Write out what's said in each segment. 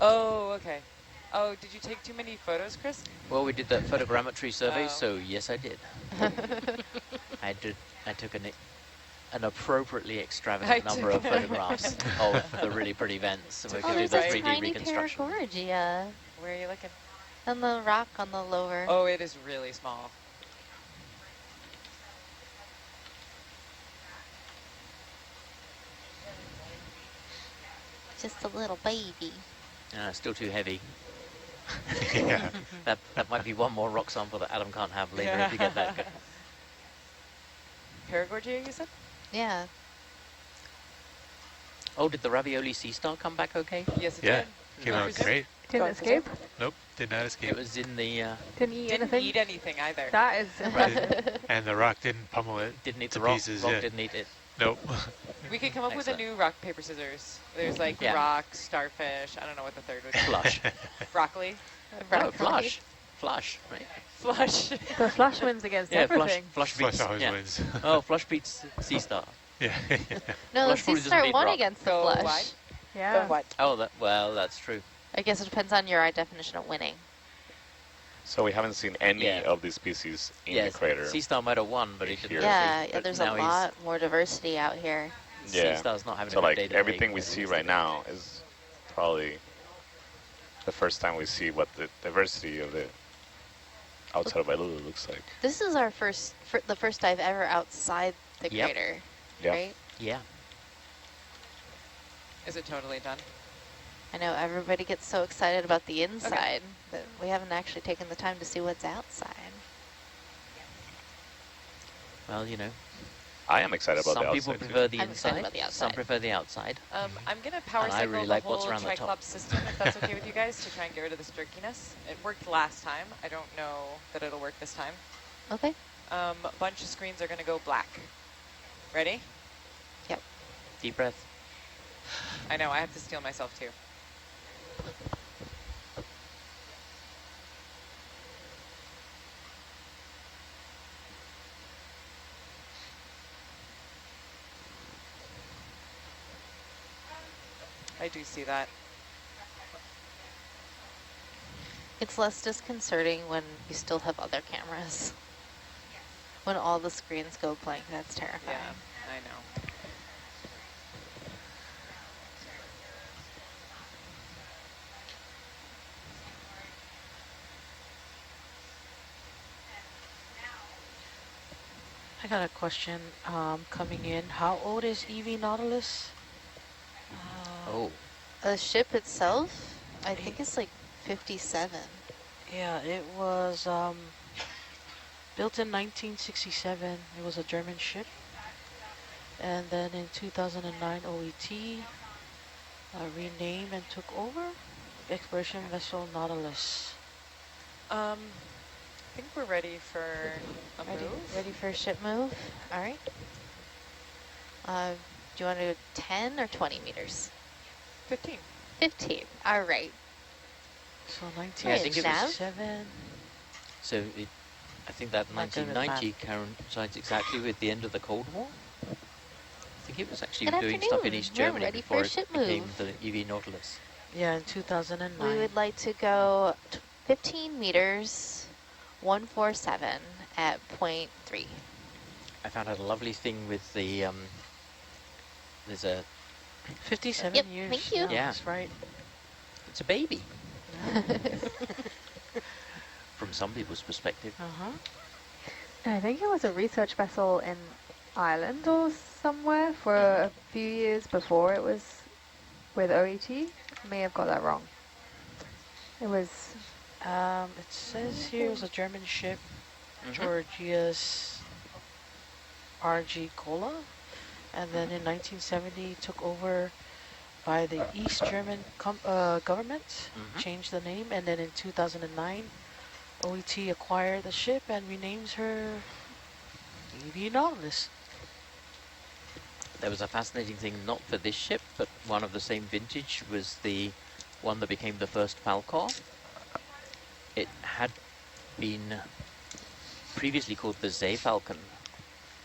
Oh, okay. Oh, did you take too many photos, Chris? Well, we did that photogrammetry survey, Oh. so yes, I did. I took an appropriately extravagant number of photographs of the really pretty vents, so we To could the do there's the a right. 3D tiny reconstruction. paragorgia Where are you looking? on the rock on the lower. Oh, it is really small. Just a little baby. Still too heavy. Yeah. That might be one more rock sample that Adam can't have later if you get that good. Paragorgia, you said? Yeah. Oh, did the ravioli sea star come back okay? Yes, it Yeah. did. Came out Represent. great. Didn't escape? Nope, did not escape. It was in the, Didn't eat Didn't anything? eat anything either. That is impressive. And the rock didn't pummel it didn't eat to the rock, pieces. rock Yeah. didn't eat it. Nope. We could come up with a Excellent. new rock, paper, scissors. There's like Yeah. rock, starfish, I don't know what the third would be. Flush. Broccoli. Oh, flush. Flush, right? Flush. The flush wins against Yeah, flush, everything. flush Flush beats. always Yeah. wins. Oh, flush beats sea star. Yeah. No, the Flush sea probably doesn't star need won rock. against the Go flush. wide. Yeah. What? Oh, well, that's true. I guess it depends on your definition of winning. So we haven't seen any Yeah. of these species in Yes, the crater. sea star might have won, but he didn't. Here. Yeah, but there's a now lot more diversity out here. Yeah. Sea star's not having So a good like day today. everything we see right now is probably the first time we see what the diversity of the outside of Wailulu looks like. This is our the first dive ever outside the Yep. crater, Yeah. right? Yeah. Is it totally done? I know everybody gets so excited about the inside, but we haven't actually taken the time to see what's outside. Well, you know, I am excited about some the people outside prefer too. the I'm excited inside, about the some outside. prefer the outside. I'm going to power And I cycle really the like what's whole around the top. Triclops system, if that's okay with you guys, to try and get rid of this jerkiness. It worked last time. I don't know that it'll work this time. Okay. A bunch of screens are going to go black. Ready? Deep breath. I know, I have to steel myself too. I do see that. It's less disconcerting when you still have other cameras. When all the screens go blank, that's terrifying. Yeah, I know. I got a question coming in. How old is EV Nautilus? Oh, The ship itself, I think it's like 57. Yeah, it was built in 1967. It was a German ship. And then in 2009, OET renamed and took over. Exploration vessel Nautilus. I think we're ready for a move. Ready for a ship move? All right. Do you want to do 10 or 20 meters? 15. 15. All right. So Yeah, I think it was- 1967. so I think that Not good with 1990 coincides exactly with the end of the Cold War. I think it was actually Good doing stuff in afternoon. East We're Germany ready for before a it ship became move. the EV Nautilus. Yeah, in 2009. We would like to go 15 meters, 147 at 0.3. I found out a lovely thing with the, there's a, 57 Yep, years. thank you. Yeah. That's right. it's a baby from some people's perspective. Uh-huh. I think it was a research vessel in Ireland or somewhere for a few years before it was with OET. May have got that wrong. It was, It says here it was a German ship, Georgia's RG Cola, and then in 1970 took over by the East German government, changed the name, and then in 2009 OET acquired the ship and renames her EV Nautilus. There was a fascinating thing, not for this ship, but one of the same vintage was the one that became the first Falcor. It had been previously called the Seefalken,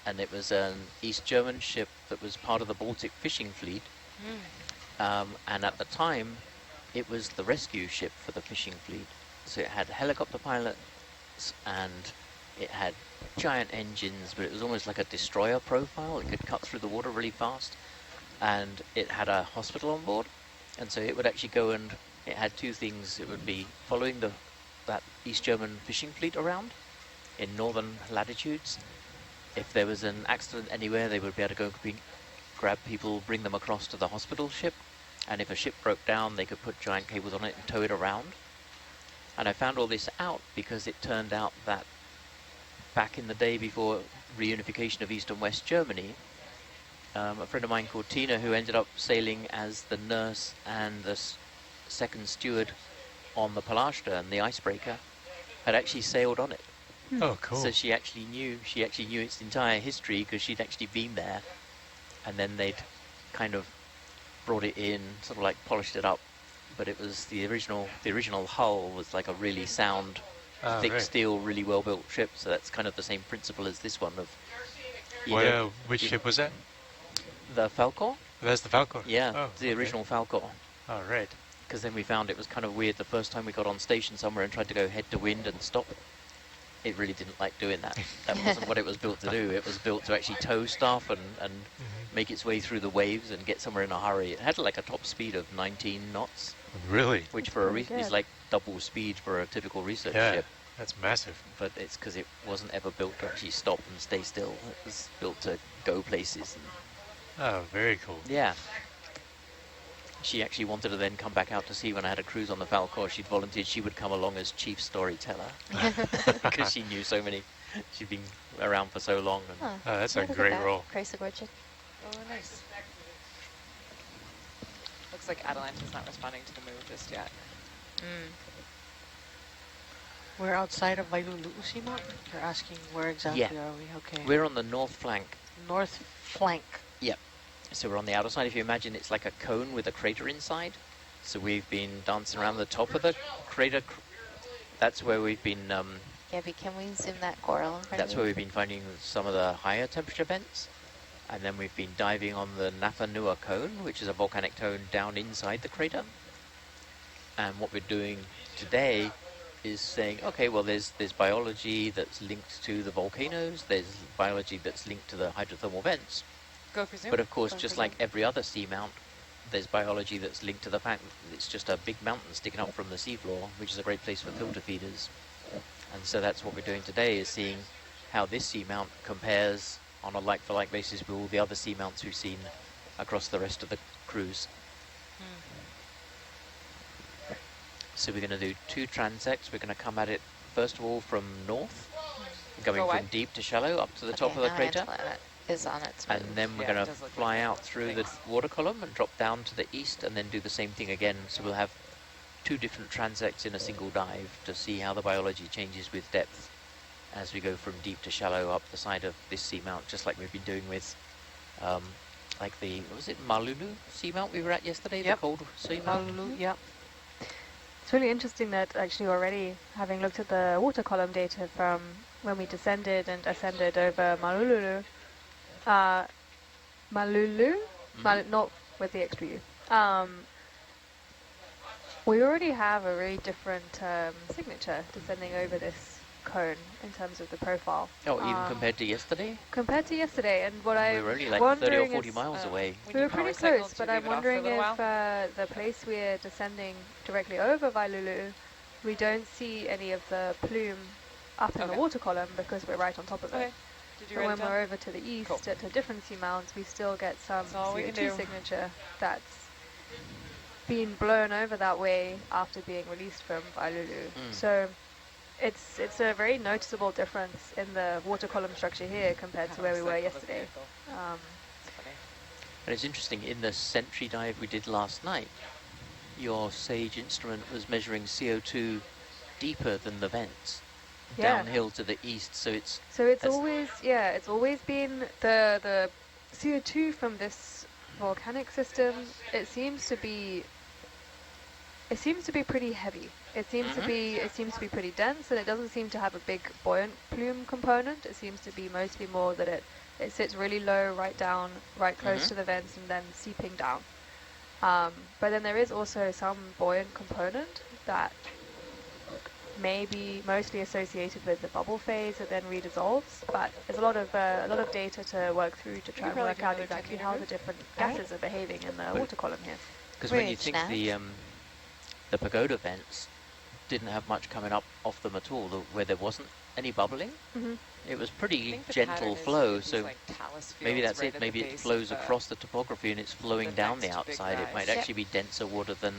and it was an East German ship that was part of the Baltic fishing fleet. And at the time, it was the rescue ship for the fishing fleet. So it had helicopter pilots and it had giant engines, but it was almost like a destroyer profile. It could cut through the water really fast. And it had a hospital on board. And so it would actually go, and it had two things. It would be following that East German fishing fleet around in northern latitudes. If there was an accident anywhere, they would be able to go grab people, bring them across to the hospital ship. And if a ship broke down, they could put giant cables on it and tow it around. And I found all this out because it turned out that back in the day before reunification of East and West Germany, a friend of mine called Tina, who ended up sailing as the nurse and the second steward on the Polarstern, the icebreaker, had actually sailed on it. Oh, cool. So she actually knew its entire history because she'd actually been there, and then they'd kind of brought it in, sort of like polished it up. But it was the original hull was like a really sound, thick right. steel, really well built ship. So that's kind of the same principle as this one of. Which ship was that? The Falcor? That's the Falcor. Yeah, Oh, the original Falcor. Oh, right. Because then we found it was kind of weird the first time we got on station somewhere and tried to go head to wind and stop. It really didn't like doing that. That wasn't what it was built to do. It was built to actually tow stuff and make its way through the waves and get somewhere in a hurry. It had like a top speed of 19 knots, Really? which for a pretty is good. like double speed for a typical research Yeah, ship. that's massive. But it's because it wasn't ever built to actually stop and stay still. It was built to go places. And Oh, very cool. yeah. She actually wanted to then come back out to sea when I had a cruise on the Falcor. She'd volunteered she would come along as chief storyteller because she knew so many. She'd been around for so long. And Huh. Oh, that's a Look at great that. role. Iridogorgia. Oh, nice. Looks like Atalanta's not responding to the move just yet. We're outside of Vailulu Seamount. You're asking where exactly Yeah. are we? Okay. we're on the north flank. North flank. So we're on the outer side. If you imagine it's like a cone with a crater inside. So we've been dancing around the top of the crater. That's where we've been, Gabby, can we zoom that coral in front that's of where you? we've been finding some of the higher temperature vents. And then we've been diving on the Nafanua cone, which is a volcanic cone down inside the crater. And what we're doing today is saying, okay, well, there's biology that's linked to the volcanoes. There's biology that's linked to the hydrothermal vents. Go for zoom. But of course, Go for just zoom. like every other seamount, there's biology that's linked to the fact that it's just a big mountain sticking up from the seafloor, which is a great place for filter feeders. And so that's what we're doing today, is seeing how this seamount compares on a like-for-like basis with all the other seamounts we've seen across the rest of the cruise. So we're going to do 2 transects. We're going to come at it, first of all, from north, going Go from wide. deep to shallow up to the top of the now crater. Antoinette is on its And move. then we're Yeah, it going to does look fly like out that. through Thanks. the water column and drop down to the east and then do the same thing again. So we'll have 2 different transects in a single dive to see how the biology changes with depth as we go from deep to shallow up the side of this seamount, just like we've been doing with like the, was it Malulu seamount we were at yesterday? Yep. The cold seamount? Vailulu, yeah. It's really interesting that actually already, having looked at the water column data from when we descended and ascended over Malulu, not with the extra U, we already have a really different signature descending over this cone in terms of the profile. Oh, even compared to yesterday? Compared to yesterday, and what We I'm were only like 30 or wondering 40 is, miles away. When we you were pretty power cycle, close, do but you I'm leave it off for a wondering little if while? the place we're descending directly over Vailulu, we don't see any of the plume up in the Okay. water column because we're right on top of Okay. it. Did you But write when it down? we're over to the east Cool. at a different seamount, we still get some That's all we can CO2 do. signature that's been blown over that way after being released from Vailulu. So it's a very noticeable difference in the water column structure here compared to where we were Power cycle the yesterday. vehicle. That's funny. And it's interesting, in the sentry dive we did last night, your SAGE instrument was measuring CO2 deeper than the vents, Yeah. downhill to the east. So it's So it's That's- always, yeah, it's always been the CO2 from this volcanic system. It seems to be pretty heavy. It seems to be pretty dense, and it doesn't seem to have a big buoyant plume component. It seems to be mostly more that it sits really low, right down, right close to the vents, and then seeping down. But then there is also some buoyant component that may be mostly associated with the bubble phase that then redissolves. But there's a lot of data to work through to try and probably work do out another exactly 10 how meter the different Alright. gases are behaving in the water column here. Because when Great, you think snack. the pagoda vents didn't have much coming up off them at all, where there wasn't any bubbling, Mm-hmm. it was I pretty think the gentle pattern is flow. these, So like, talus maybe fields that's right it. at Maybe the it base flows of across the topography and it's flowing down the next big outside. It might rise. actually be denser water than.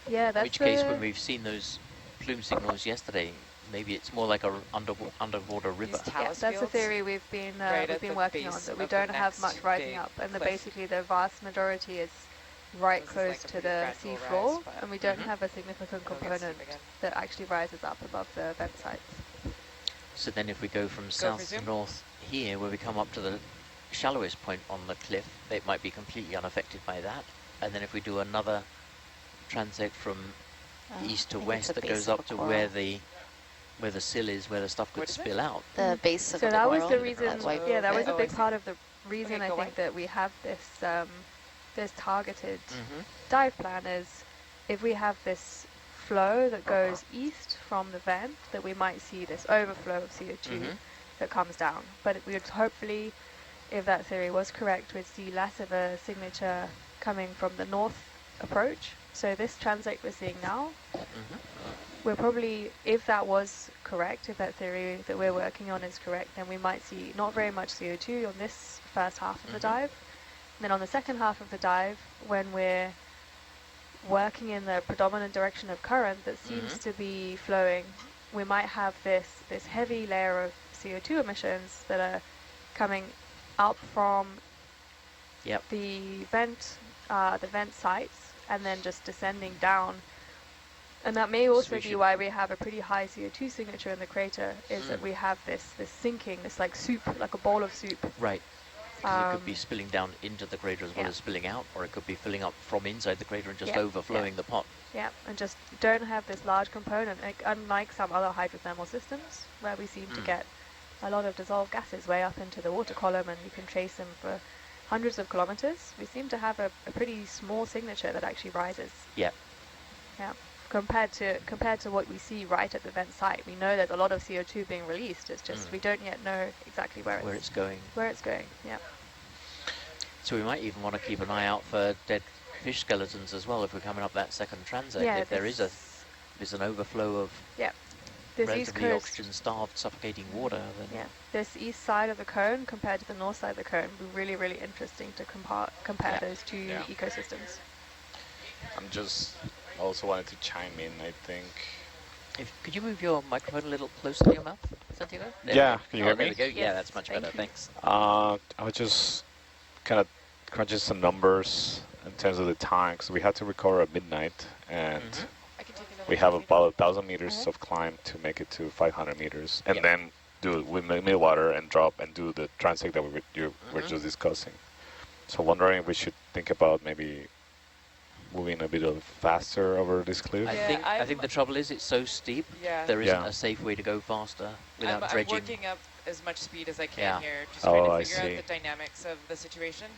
Yeah, In that's which case, the when we've seen those plume signals yesterday, maybe it's more like a underwater river. These yeah, talus that's the fields. theory we've been right at the working on, base that we of the don't have next much rising big up, and cliff. basically the vast majority is right This is close like a to pretty the gradual sea rise, floor, but and we don't Mhm. have a significant it'll get component steep again. that actually rises up above the vent sites. So then if we go from for south to zoom. north here, where we come up to the shallowest point on the cliff, it might be completely unaffected by that. And then if we do another transect from east to I think it's west the that base goes of up a to coral. where the sill is, where the stuff could What is it? spill out. The base of So the that was coral. the reason, that white yeah, that was bit. a Oh, big I part see. of the reason Okay, I go think away. that we have this targeted Mm-hmm. dive plan is if we have this flow that goes east from the vent, that we might see this overflow of CO2 Mhm. that comes down. But we would hopefully, if that theory was correct, we'd see less of a signature coming from the north approach. So this transect we're seeing now, Mm-hmm. we're probably, if that was correct, if that theory that we're working on is correct, then we might see not very much CO2 on this first half of the Mhm. dive. And then on the second half of the dive, when we're working in the predominant direction of current that seems Mhm. to be flowing, we might have this heavy layer of CO2 emissions that are coming up from Yep. the vent sites and then just descending down. And that may So also we be should- why we have a pretty high CO2 signature in the crater, is that Mm. we have this sinking, this like soup, like a bowl of soup. Right. Because it could be Um, spilling down into the crater as well yeah. as spilling out, or it could be filling up from inside the crater and just Yeah, overflowing the pot. Yeah, and just don't have this large component, like, unlike some other hydrothermal systems, where we seem to Mm. get a lot of dissolved gases way up into the water column, and you can trace them for hundreds of kilometers. We seem to have a pretty small signature that actually rises. Yep. Yeah. Compared to what we see right at the vent site, we know there's a lot of CO2 being released. It's just we don't yet know exactly where It's going. going. Yeah. So we might even want to keep an eye out for dead fish skeletons as well if we're coming up that second transect. Yeah. If there's an overflow of This east relatively coast. oxygen-starved, suffocating water, then Yeah, this east side of the cone compared to the north side of the cone would be really, really interesting to compare Yeah. those two Yeah. ecosystems. I'm just also wanted to chime in, I think. could you move your microphone a little closer to your mouth, Santiago? There Yeah, we go. can you hear There me? we go. Yeah, Yes, that's much thank better. you. Thanks. I was just kind of crunching some numbers in terms of the time, because we had to recover at midnight, and Mhm. I can take another we have 10 meter. about 1,000 meters Uh-huh. of climb to make it to 500 meters, and Yep. then do it with mid-water and drop and do the transect that we were Mhm. just discussing. So wondering if we should think about maybe moving a bit faster over this cliff. I Yeah, think the trouble is it's so steep. Yeah. There isn't Yeah. a safe way to go faster without I'm dredging. working up as much speed as I can Yeah. here, just Oh, trying I to figure see. out the dynamics of the situation,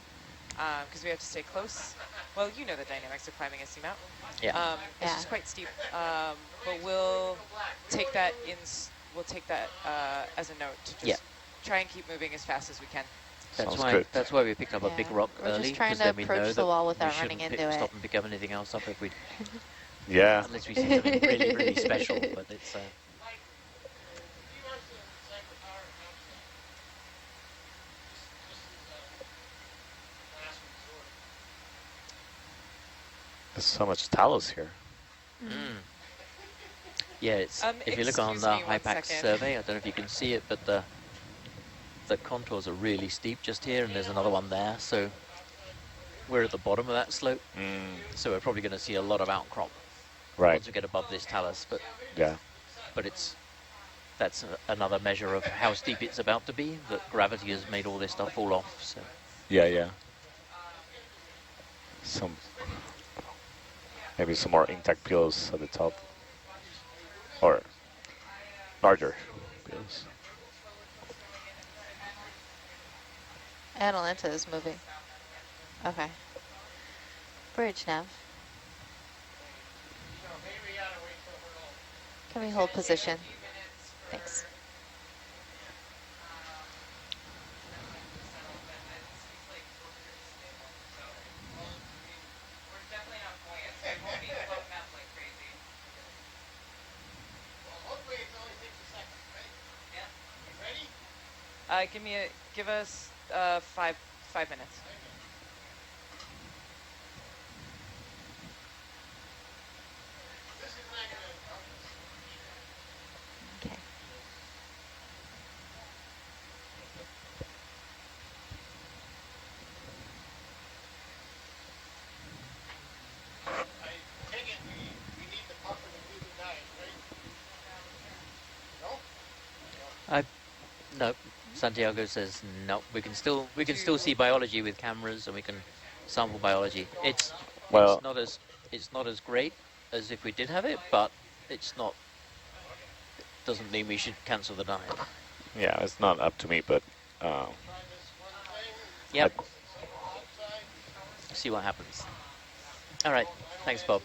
because we have to stay close. Well, you know the dynamics of climbing a seamount. Yeah. It's Yeah. just quite steep, but we'll take that as a note to just Yeah. try and keep moving as fast as we can. That's Sounds why. good. That's why we picked up a big Yeah. rock We're just early, trying because to then we know approach the that wall we without shouldn't running into stop it. and pick up anything else up if we, Yeah. unless we see something really, really special. But it's. There's so much talus here. Mm. Yeah, it's. If you look on Excuse the me 1 HYPACK second. survey, I don't know if you can see it, but the contours are really steep just here, and there's another one there. So we're at the bottom of that slope, so we're probably going to see a lot of outcrop Right. once we get above this talus. Yeah. But that's another measure of how steep it's about to be. That gravity has made all this stuff fall off. So Yeah. Maybe some more intact peels at the top, or larger peels. Atalanta is moving. Okay. bridge, Nav. Can we hold position? Thanks. Give us 5 minutes. Okay. No, Santiago says no. We can still see biology with cameras, and we can sample biology. Well, It's not as great as if we did have it, but it's not. Doesn't mean we should cancel the dive. yeah, it's not up to me, but Yep. See what happens. All right. Thanks, Bob.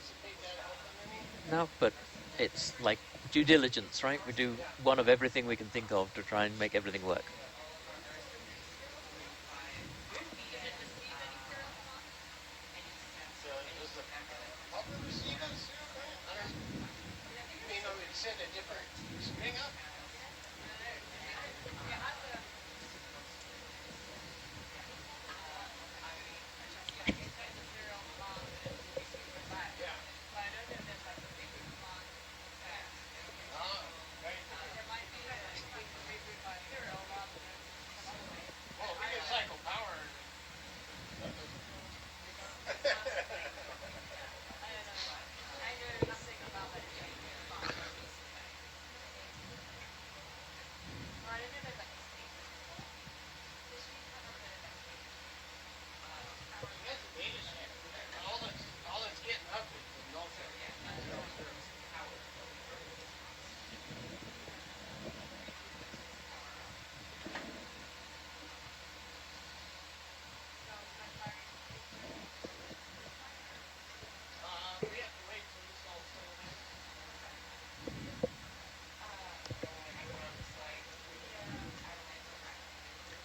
No, but it's like due diligence, right? We do one of everything we can think of to try and make everything work.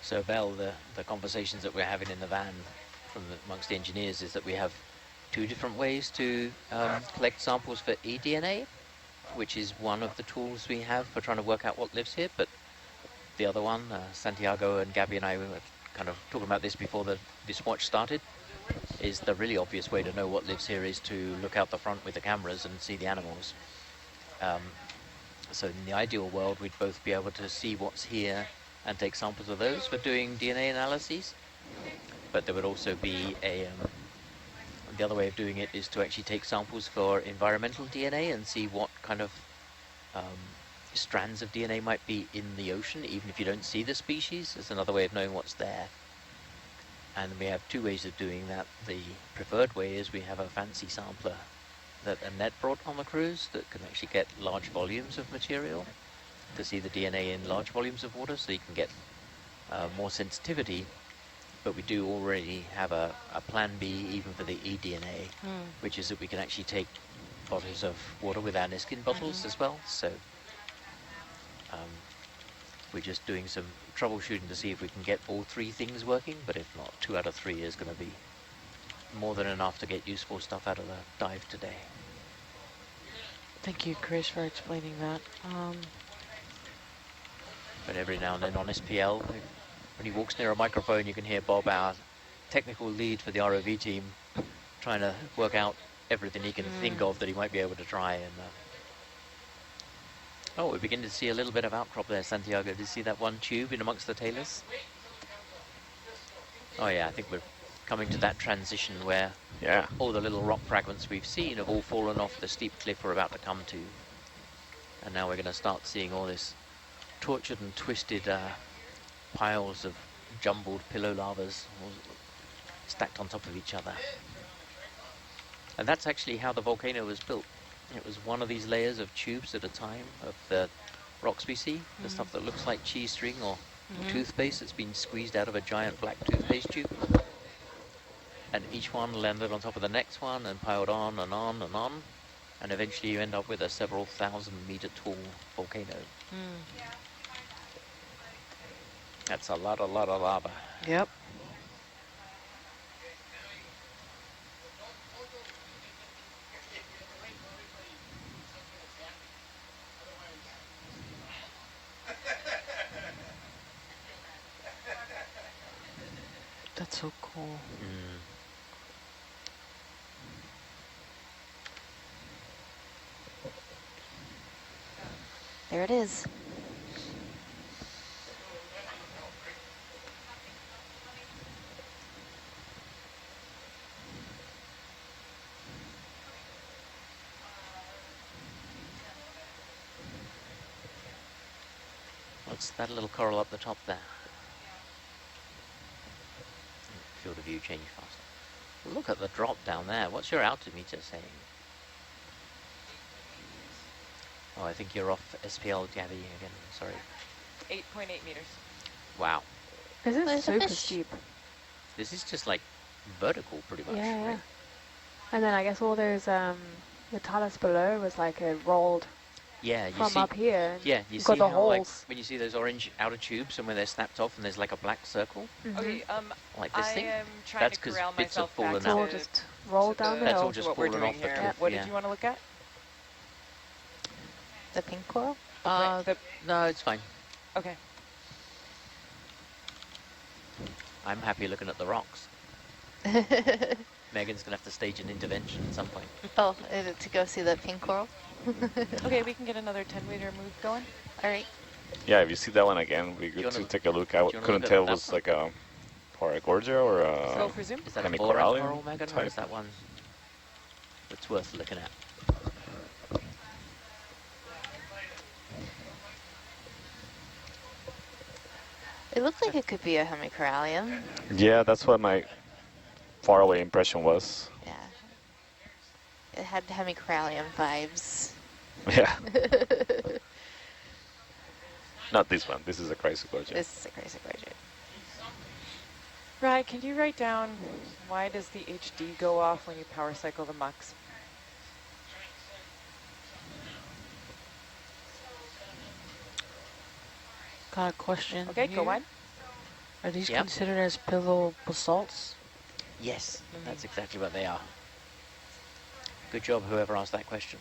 So, Belle, the conversations that we're having in the van amongst the engineers is that we have two different ways to collect samples for eDNA, which is one of the tools we have for trying to work out what lives here. But the other one, Santiago and Gabby and I were kind of talking about this before this watch started, is the really obvious way to know what lives here is to look out the front with the cameras and see the animals. So in the ideal world, we'd both be able to see what's here and take samples of those for doing DNA analyses. But there would also be the other way of doing it is to actually take samples for environmental DNA and see what kind of strands of DNA might be in the ocean, even if you don't see the species. There's another way of knowing what's there. And we have two ways of doing that. The preferred way is we have a fancy sampler that Annette brought on the cruise that can actually get large volumes of material to see the DNA in large volumes of water, so you can get more sensitivity. But we do already have a plan B even for the eDNA, which is that we can actually take bottles of water with our Niskin bottles as well. So we're just doing some troubleshooting to see if we can get all three things working, but if not, 2 out of 3 is going to be more than enough to get useful stuff out of the dive today. Thank you, Chris, for explaining that. But every now and then on SPL, when he walks near a microphone, you can hear Bob, our technical lead for the ROV team, trying to work out everything he can think of that he might be able to try. And oh, we're beginning to see a little bit of outcrop there, Santiago. Did you see that one tube in amongst the tailors? Oh yeah, I think we're coming to that transition where all the little rock fragments we've seen have all fallen off the steep cliff we're about to come to. And now we're going to start seeing all this tortured and twisted piles of jumbled pillow lavas all stacked on top of each other. And that's actually how the volcano was built. It was one of these layers of tubes at a time of the rocks we see, the stuff that looks like cheese string or toothpaste that's been squeezed out of a giant black toothpaste tube. and each one landed on top of the next one and piled on and on and on, and eventually you end up with a several thousand-meter tall volcano. That's a lot of lava. Yep. That's so cool. There it is. What's that little coral up the top there? Field of view change faster. Look at the drop down there. What's your altimeter saying? Oh, I think you're off SPL Gavi again. Sorry. 8.8 meters. Wow. This is There's a super fish. steep. This is just like vertical pretty much. Yeah, yeah. Right? And then I guess all those, the talus below was like a rolled Yeah, you from see. up here. And Yeah, you you've see got the how like holes. when you see those orange outer tubes and where they're snapped off and there's like a black circle Okay, like this I thing. am trying That's to 'cause corral bits have myself back fallen It's all out. just rolled to down the- the That's all hill. just what we're fallen doing off the here. cliff, What yeah. did you want to look at? The pink coral? The- No, it's fine. okay. I'm happy looking at the rocks. Megan's gonna have to stage an intervention at some point. Oh, is it to go see the pink coral? Okay, we can get another 10-meter move going. All right. Yeah, if you see that one again, we you good wanna- to take a look. I do you wanna couldn't look at tell if that it was one? like a iridogorgia or Go a for zoom. Is that a Hemi boron corallium coral, Megan, or type? is that one that's worth looking at? It looked like it could be a hemicorallium. Yeah, that's what my faraway impression was. Yeah. It had hemicorallium vibes. Yeah. Not this one. This is a chrysogorgia. This is a crazy gorget. Right, can you write down why does the HD go off when you power cycle the mux? Got a question. Okay, go here. on. Are these Yep. considered as pillow basalts? Yes, that's exactly what they are. Good job, whoever asked that question.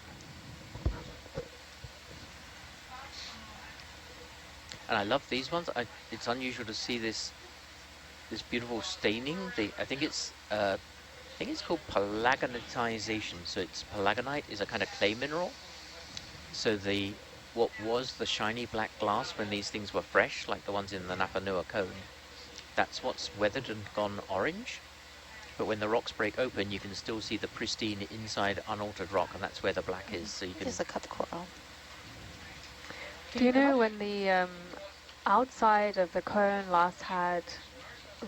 And I love these ones. It's unusual to see this beautiful staining. I think it's called palagonitization. So it's palagonite is a kind of clay mineral. So what was the shiny black glass when these things were fresh, like the ones in the Napa Nua cone, that's what's weathered and gone orange. But when the rocks break open, you can still see the pristine inside unaltered rock, and that's where the black is. So you can. Here's a cut coral. Do you know when the outside of the cone last had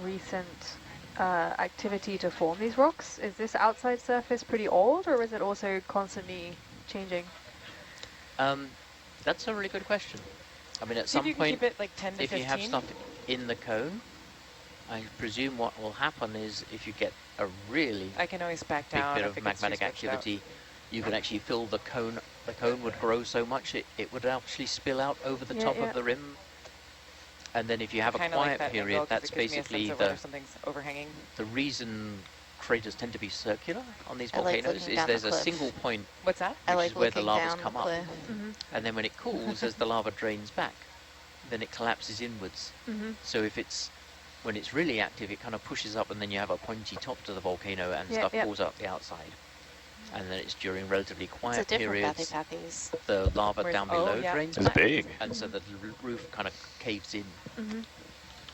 recent activity to form these rocks? Is this outside surface pretty old, or is it also constantly changing? That's a really good question. I mean, at See if some you can point, keep it like 10 to if 15. you have stuff in the cone, I presume what will happen is if you get a really I can always back big down bit if of it gets too magmatic stretched out. activity, you can actually fill the cone. The cone would grow so much it would actually spill out over the Yeah, top yeah. of the rim. And then if you have a Kinda like quiet that period, angle 'cause that's it gives me a basically sense of whether something's overhanging. the reason craters tend to be circular on these I like volcanoes looking is down the there's a cliff. single point, What's that? I which like is where the looking lava's down the come up. cliff. And then when it cools, as the lava drains back, then it collapses inwards. So when it's really active, it kind of pushes up, and then you have a pointy top to the volcano, and Yeah, stuff yeah. falls out the outside. And then it's during relatively It's a quiet different periods, pathies. the lava Where's- down oh, below yeah. drains It's back, big. and so the roof kind of caves in.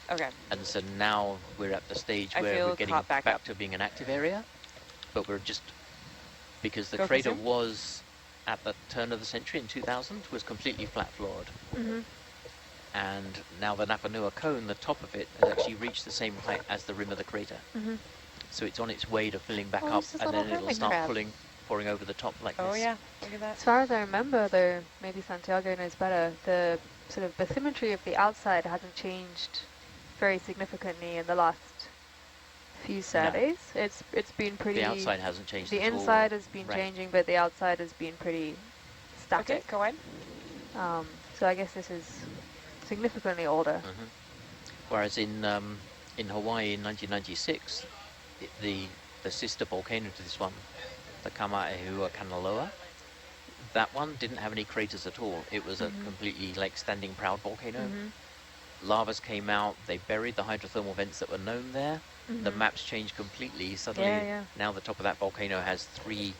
Okay. And so now we're at the stage I where feel we're getting caught back up. to being an active area, but we're just, because the Go for crater zoom. was, at the turn of the century in 2000, was completely flat floored. And now the Napa Nua cone, the top of it, has actually reached the same height as the rim of the crater. So it's on its way to filling back Oh, up, there's this and little then it'll hermit start crab. pouring over the top like Oh this. yeah, look at that. As far as I remember, though, maybe Santiago knows better, the sort of bathymetry of the outside hasn't changed very significantly in the last few Saturdays. It's been pretty. The outside hasn't changed The at all. inside has been Right. changing, but the outside has been pretty Okay, static. go on. So I guess this is significantly older. Mhm. Whereas in Hawaii in 1996, the sister volcano to this one, the Kamaehua Kanaloa, that one didn't have any craters at all. It was a completely like standing proud volcano. Lavas came out, they buried the hydrothermal vents that were known there. The maps changed completely. Suddenly, Yeah. now the top of that volcano has 3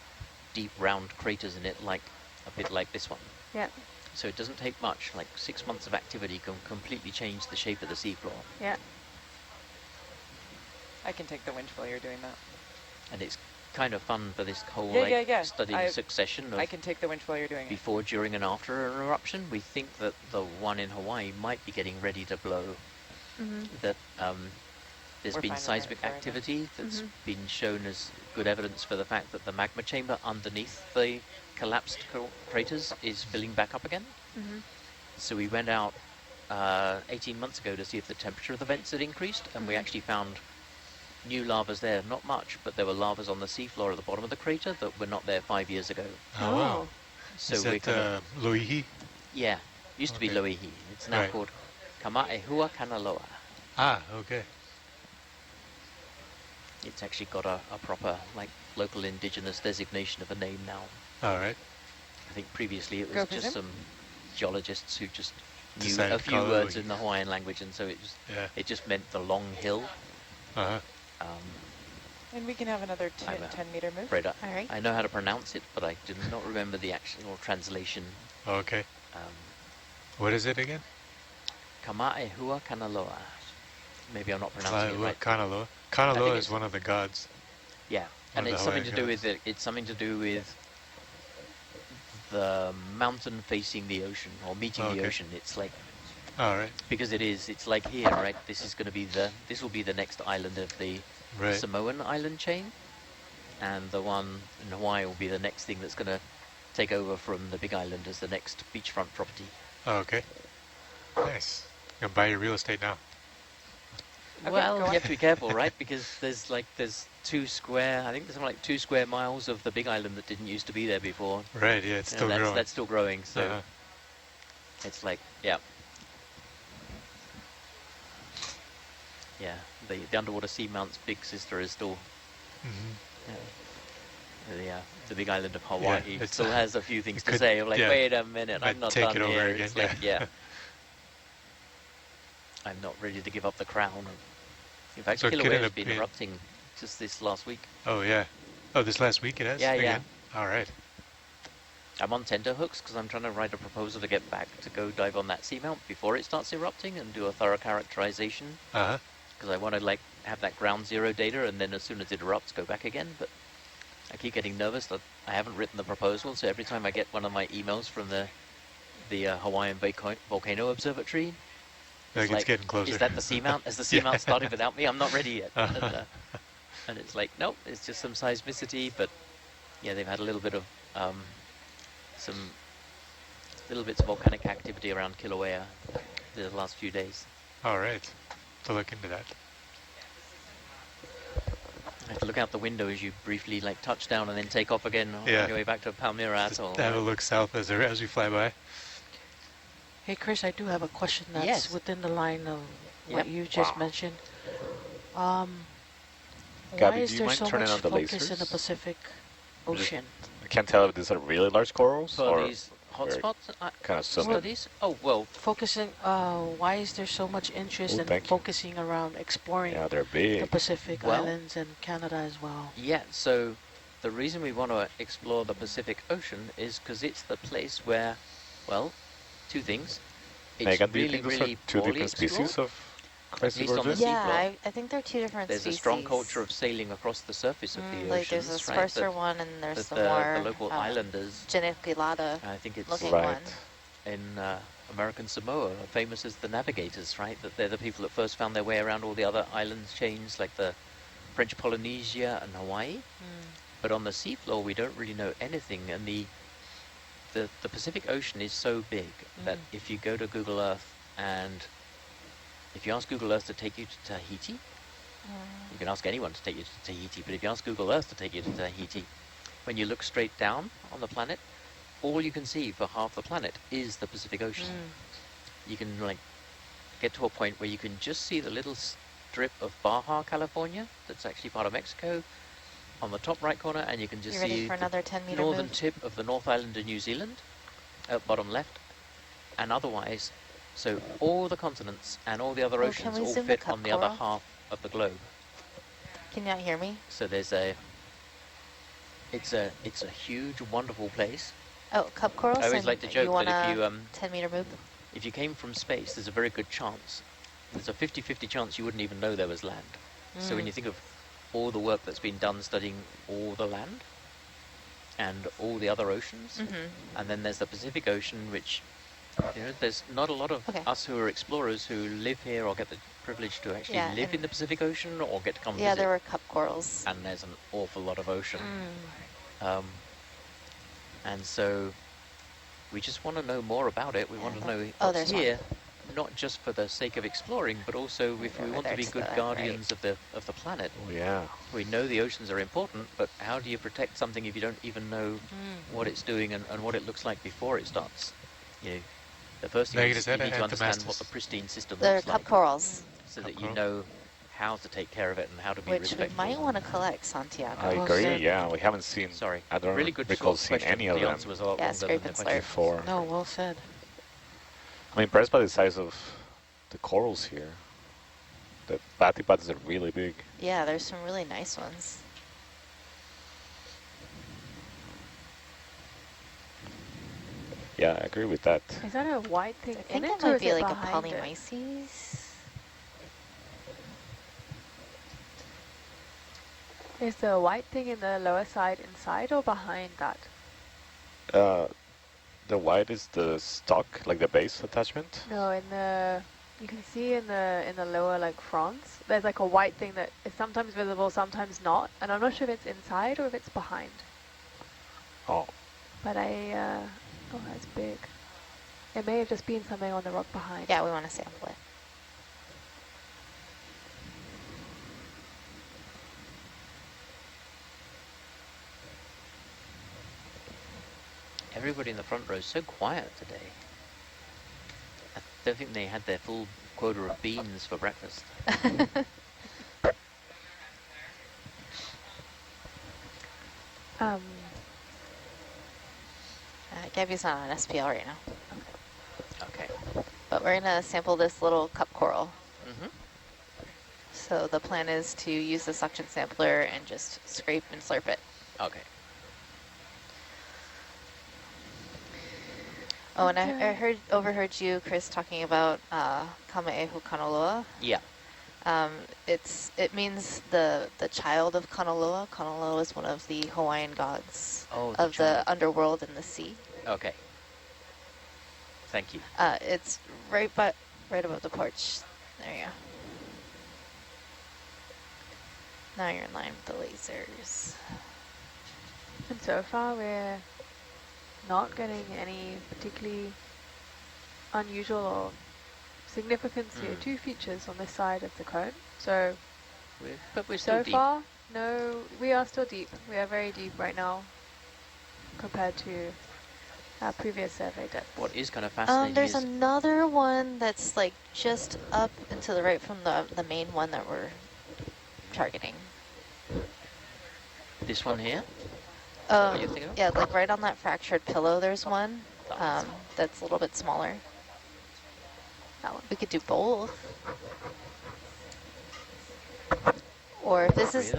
deep round craters in it, like a bit like this one. Yeah. So it doesn't take much, like 6 months of activity can completely change the shape of the seafloor. Yeah. I can take the winch while you're doing that. And it's kind of fun for this whole Yeah. studying succession of I can take the winch while you're doing it. before, during, and after an eruption. We think that the one in Hawaii might be getting ready to blow. That there's We're been fine with seismic that for activity that's been shown as good evidence for the fact that the magma chamber underneath the collapsed craters is filling back up again. So we went out 18 months ago to see if the temperature of the vents had increased, and we actually found new lavas there. Not much, but there were lavas on the seafloor at the bottom of the crater that were not there 5 years ago. Oh, wow. So Is we're that Loihi? yeah, used to be Okay. Loihi. It's now Right. called Kamaehua Kanaloa. Ah, okay. It's actually got a proper, like, local indigenous designation of a name now. All right. I think previously it Go was for just them. some geologists who just knew Decided a to few call it words Loihi. in the Hawaiian language, and so Yeah. it just meant the long hill. Uh-huh. And we can have another I'm 10-meter move. Afraid All right. I know how to pronounce it, but I do not remember the actual translation. Okay. Um, What is it again? Kamaehua Kanaloa. Maybe I'm not pronouncing it right. Kanaloa. think Kanaloa it's- is one of the gods. Yeah, and One of it's the something to Hawaiian do with it. It's something to do with the mountain facing the ocean or meeting the Okay. ocean. It's like All right. because it's like here, right? This is going to be this will be the next island of the Right. Samoan island chain, and the one in Hawaii will be the next thing that's going to take over from the Big Island as the next beachfront property. Oh, okay. Nice. You can buy your real estate now. Okay, Well, go on. you have to be careful, right? Because there's 2 square, I think there's something like 2 square miles of the Big Island that didn't used to be there before. Right, yeah, it's And still growing. that's still growing, so Uh-huh. it's like, yeah. Yeah, the underwater seamount's big sister is still the Big Island of Hawaii. it's- Still has a few things it to could- say. I'm like, yeah, wait a minute, might I'm not take done it over here. again, It's like, yeah. yeah. I'm not ready to give up the crown. In fact, So it could Kilauea end has up been being- erupting just this last week. Oh, yeah. Oh, this last week it has? Yeah, yeah. again? All right. I'm on tenterhooks because I'm trying to write a proposal to get back to go dive on that seamount before it starts erupting and do a thorough characterization, Uh-huh. because I want to like have that ground zero data and then as soon as it erupts go back again. But I keep getting nervous that I haven't written the proposal, so every time I get one of my emails from the Hawaiian Volcano Observatory, Like it's getting closer. is that the seamount? Has the seamount started without me? I'm not ready yet. And it's like, nope, it's just some seismicity, but yeah, they've had a little bit of some little bits of volcanic activity around Kilauea the last few days. All right. To look into that. I have to look out the window as you briefly like touch down and then take off again on Yeah. your way back to Palmyra Just Atoll. have a look south as we fly by. Hey, Chris, I do have a question that's Yes. within the line of Yep. what you just Wow. mentioned. Why Gabby, is do you there mind so turning much on the focus in the lasers? Pacific Just- Ocean? I can't tell if these are really large corals For or these hotspots kind of similar. studies? Oh, well, Focusing, why is there so much interest Ooh, in thank you. focusing around exploring Yeah, they're the big. Pacific Well- Islands and Canada as well? yeah, so the reason we want to explore the Pacific Ocean is because it's the place where, well, 2 things. It's Megan, do you really, think those really are 2 poorly different species explored. of least on the Iridogorgia? sea Yeah, floor. I think they're 2 different There's species. a strong culture of sailing across the surface of the like there's oceans, a right? sparser one and there's that the more the local islanders, geniculata I think it's looking Right. one. in American Samoa, are famous as the navigators, right? That they're the people that first found their way around all the other islands chains, like the French Polynesia and Hawaii. But on the seafloor, we don't really know anything, and the Pacific Ocean is so big that if you go to Google Earth and if you ask Google Earth to take you to Tahiti, You can ask anyone to take you to Tahiti, but if you ask Google Earth to take you to Tahiti, when you look straight down on the planet, all you can see for half the planet is the Pacific Ocean. You can like get to a point where you can just see the little strip of Baja, California, that's actually part of Mexico, on the top right corner, and you can just You ready see for another 10-meter northern move? tip of the North Island of New Zealand, bottom left, and otherwise, so all the continents and all the other Oh, can oceans we all zoom the fit cup on the other coral? half of the globe. Can you not hear me? So there's it's a huge, wonderful place. Oh, cup corals? I always and like to joke you want that a 10-meter move? if you came from space, there's a very good chance. There's a 50-50 chance you wouldn't even know there was land. So when you think of all the work that's been done studying all the land and all the other oceans, and then there's the Pacific Ocean, which, you know, there's not a lot of us who are explorers who live here or get the privilege to actually live in the Pacific Ocean or get to come Yeah, visit. there were cup corals. And there's an awful lot of ocean. And so we just want to know more about it. We want to know what's here, not just for the sake of exploring, but also if we want to be good guardians of the planet. Oh, yeah. We know the oceans are important, but how do you protect something if you don't even know what it's doing and what it looks like before it starts? You know, the first thing is you need to understand what the pristine system They're looks like. cup corals. So that you know how to take care of it and how to be respectful. Which we might want to collect, Santiago. I agree, yeah. We haven't seen, Sorry. I don't really good recall seeing any of the them answer was a lot Yeah, longer scrape than and the slurp. question. before. No, well said. I'm impressed by the size of the corals here. The platypus are really big. Yeah, there's some really nice ones. Yeah, I agree with that. Is that a white thing I think in it it, or might is be it like a behind it? polymyces. Is the white thing in the lower side inside or behind that? The white is the stalk, like the base attachment. No, in the you can see in the lower like fronds, there's like a white thing that is sometimes visible, sometimes not, and I'm not sure if it's inside or if it's behind. Oh. But oh, that's big. It may have just been something on the rock behind. Yeah, we want to sample it. Everybody in the front row is so quiet today. I don't think they had their full quota of beans for breakfast. Gabby's not on SPL right now. Okay. But we're going to sample this little cup coral. Mm-hmm. So the plan is to use the suction sampler and just scrape and slurp it. Okay. Oh, and I overheard you, Chris, talking about Kamaehu Kanaloa. Yeah. It means the child of Kanaloa. Kanaloa is one of the Hawaiian gods of the underworld and the sea. Okay. Thank you. It's right above the porch. There you go. Now you're in line with the lasers. And so far we're not getting any particularly unusual or significant CO2 features on this side of the cone. So But we're still so deep. far, no, we are still deep. We are very deep right now compared to our previous survey depth. What is kind of fascinating There's is another one that's like just up and to the right from the main one that we're targeting. this one here. Um, you're thinking of? yeah, like right on that fractured pillow, there's one that's a little bit smaller. That one. We could do both. Or if this is,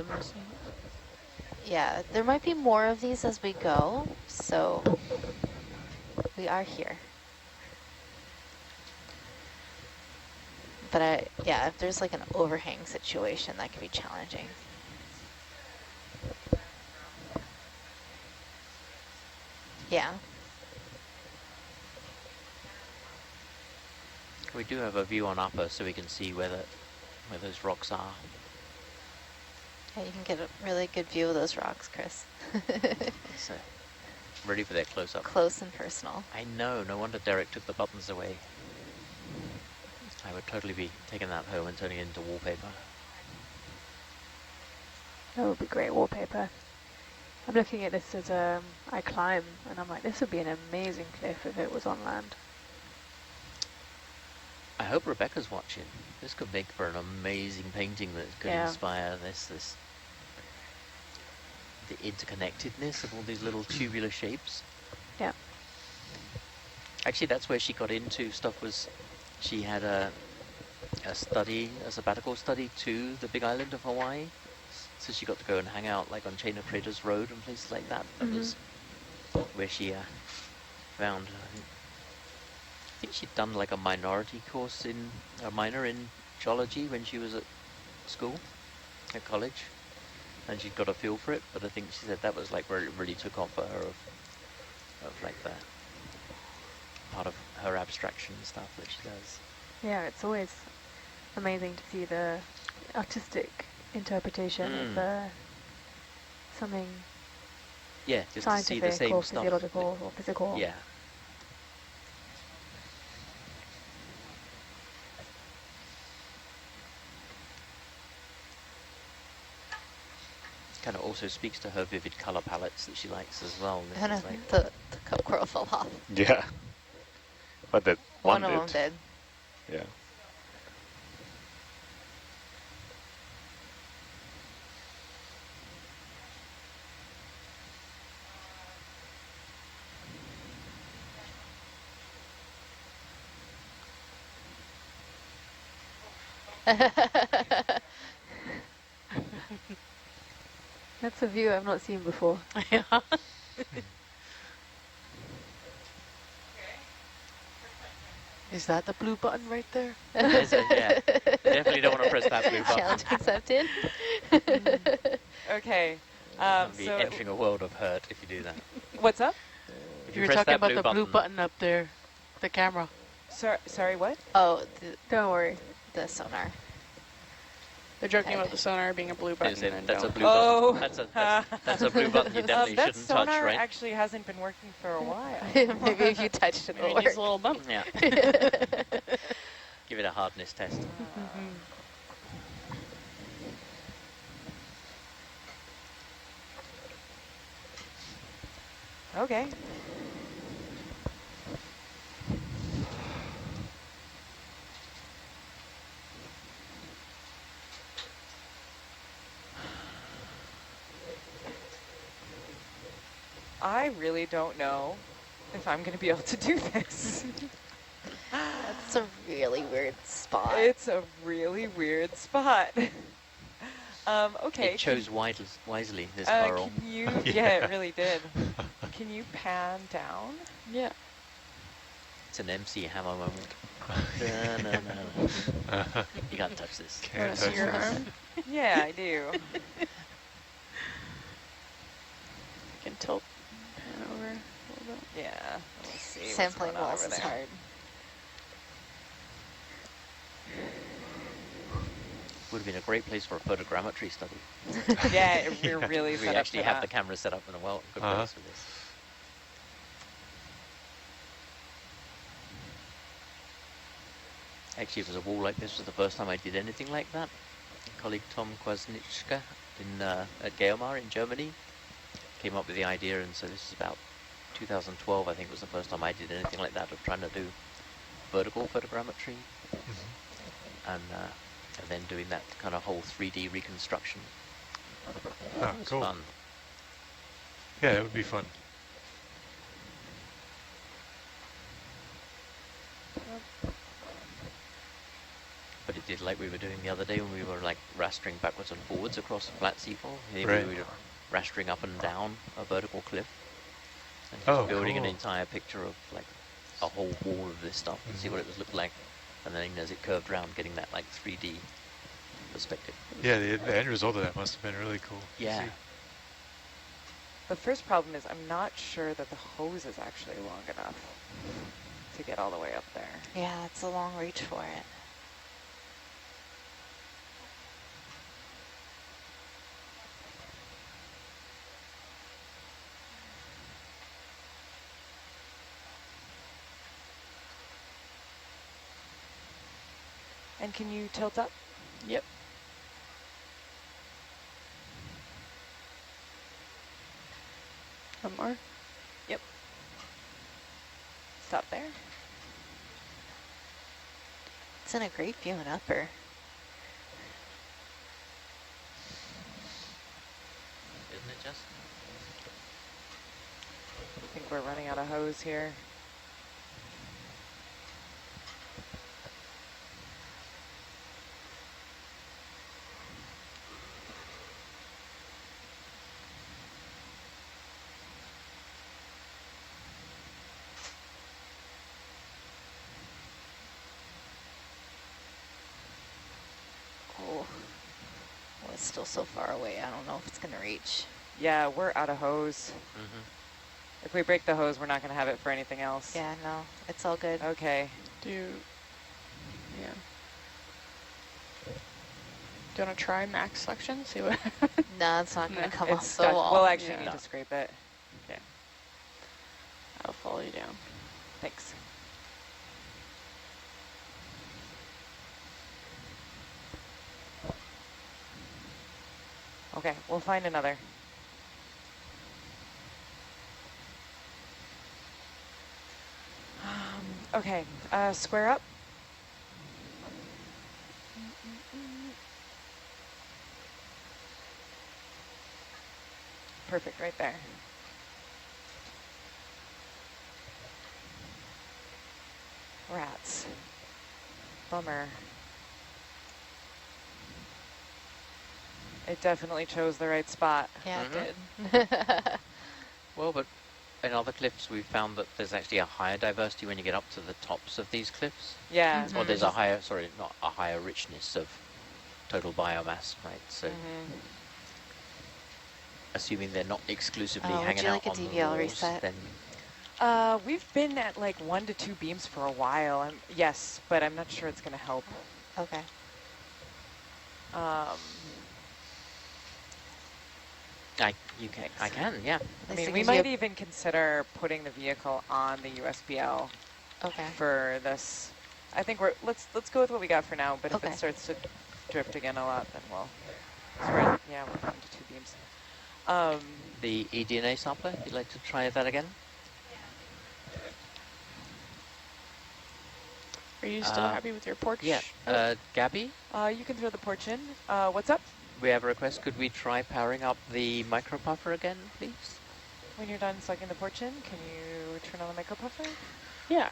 yeah, there might be more of these as we go, so we are here. But yeah, if there's like an overhang situation, that could be challenging. Yeah. We do have a view on upper, so we can see where those rocks are. Yeah, you can get a really good view of those rocks, Chris. So, ready for their close-up. Close and personal. I know, no wonder Derek took the buttons away. I would totally be taking that home and turning it into wallpaper. That would be great wallpaper. I'm looking at this as I climb, and I'm like, this would be an amazing cliff if it was on land. I hope Rebecca's watching. This could make for an amazing painting that could Yeah. inspire the interconnectedness of all these little tubular shapes. Yeah. Actually, that's where she got into stuff. Was she had a sabbatical study to the Big Island of Hawaii, so she got to go and hang out like on Chain of Traders Road and places like that. That was where she found. I think she'd done like a minority course a minor in geology when she was at school, at college, and she'd got a feel for it. But I think she said that was like where it really took off for her of like the part of her abstraction stuff that she does. Yeah, it's always amazing to see the artistic interpretation of something Yeah, just to see the scientific same or stuff. physiological or physical. Yeah. Kind of also speaks to her vivid color palettes that she likes as well. This And is like, the cup coral fell off. Yeah. But that One one of them did. Yeah. That's a view I've not seen before. Yeah. Is that the blue button right there? yeah, definitely don't want to press that blue button. Challenge accepted. Okay. You'll be So entering a world of hurt if you do that. what's up? If You were press talking that about the blue button up there, the camera. Sorry, what? Oh, Don't worry. the sonar. They're joking about the sonar being a blue button. and That's a don't. blue Oh. button. That's a blue button you definitely that shouldn't touch, sonar right? actually hasn't been working for a while. Maybe if you touched it, Maybe it'll it needs a work. little bump. Yeah. Give it a hardness test. Okay. I really don't know if I'm going to be able to do this. That's a really weird spot. It's a really weird spot. Okay. It chose wisely, this can burrow. you? Yeah, it really did. Can you pan down? Yeah. It's an MC Hammer moment. No. You can't touch this. Can't Wanna see touch your this. arm? Yeah, I do. I can tilt pan over a little bit. Yeah. Let's see. what's Sampling going on walls over is there. hard. Would have been a great place for a photogrammetry study. Yeah, we're really We set up actually for have the that. camera set up in a good Uh-huh. place for this. Actually, it was a wall like this was the first time I did anything like that. My colleague Tom Kwasniczka at Geomar in Germany came up with the idea, and so this is about 2012, I think, was the first time I did anything like that, of trying to do vertical photogrammetry, and then doing that kind of whole 3D reconstruction. Oh, It was cool. fun. Yeah, it would be fun. But it did like we were doing the other day when we were like rastering backwards and forwards across a flat seafloor. Here Right. we were rastering up and down a vertical cliff. And Oh, building an cool. entire picture of like a whole wall of this stuff and see what it was looked like. And then as it curved around, getting that like 3D perspective. Yeah, the end result of that must have been really cool. to Yeah. see. The first problem is I'm not sure that the hose is actually long enough to get all the way up there. Yeah, it's a long reach for it. And can you tilt up? Yep. One more. Yep. Stop there. It's in a great view in upper. Isn't it just? I think we're running out of hose here. Oh, well, it's still so far away. I don't know if it's going to reach. Yeah, we're out of hose. Mm-hmm. If we break the hose, we're not going to have it for anything else. Yeah, no, it's all good. Okay. Do you want to try max suction? See what happens? No, it's not going to No, come It's off so stuck. well. We'll actually Yeah. need to scrape it. I'll follow you down. Thanks. Okay, we'll find another. Okay, square up. Perfect, right there. Rats. Bummer. It definitely chose the right spot. Yeah, Mhm. it did. Well, but in other cliffs, we've found that there's actually a higher diversity when you get up to the tops of these cliffs. Yeah. Mhm. Or there's a higher, sorry, not a higher richness of total biomass, right? So assuming they're not exclusively would hanging you out like a on the DVL walls, reset? then We've been at like 1 to 2 beams for a while. Yes, but I'm not sure it's going to help. Okay. I can, yeah. I At least mean, it we gives you might even consider putting the vehicle on the USBL Okay. for this. I think let's go with what we got for now. But if Okay. it starts to drift again a lot, then we'll. We're 1 to 2 beams. The eDNA sampler, you'd like to try that again? Are you still happy with your porch? Yeah. Gabby, You can throw the porch in. What's up? we have a request. Could we try powering up the micro puffer again, please? When you're done slugging the porch in, can you turn on the micro puffer? Yeah.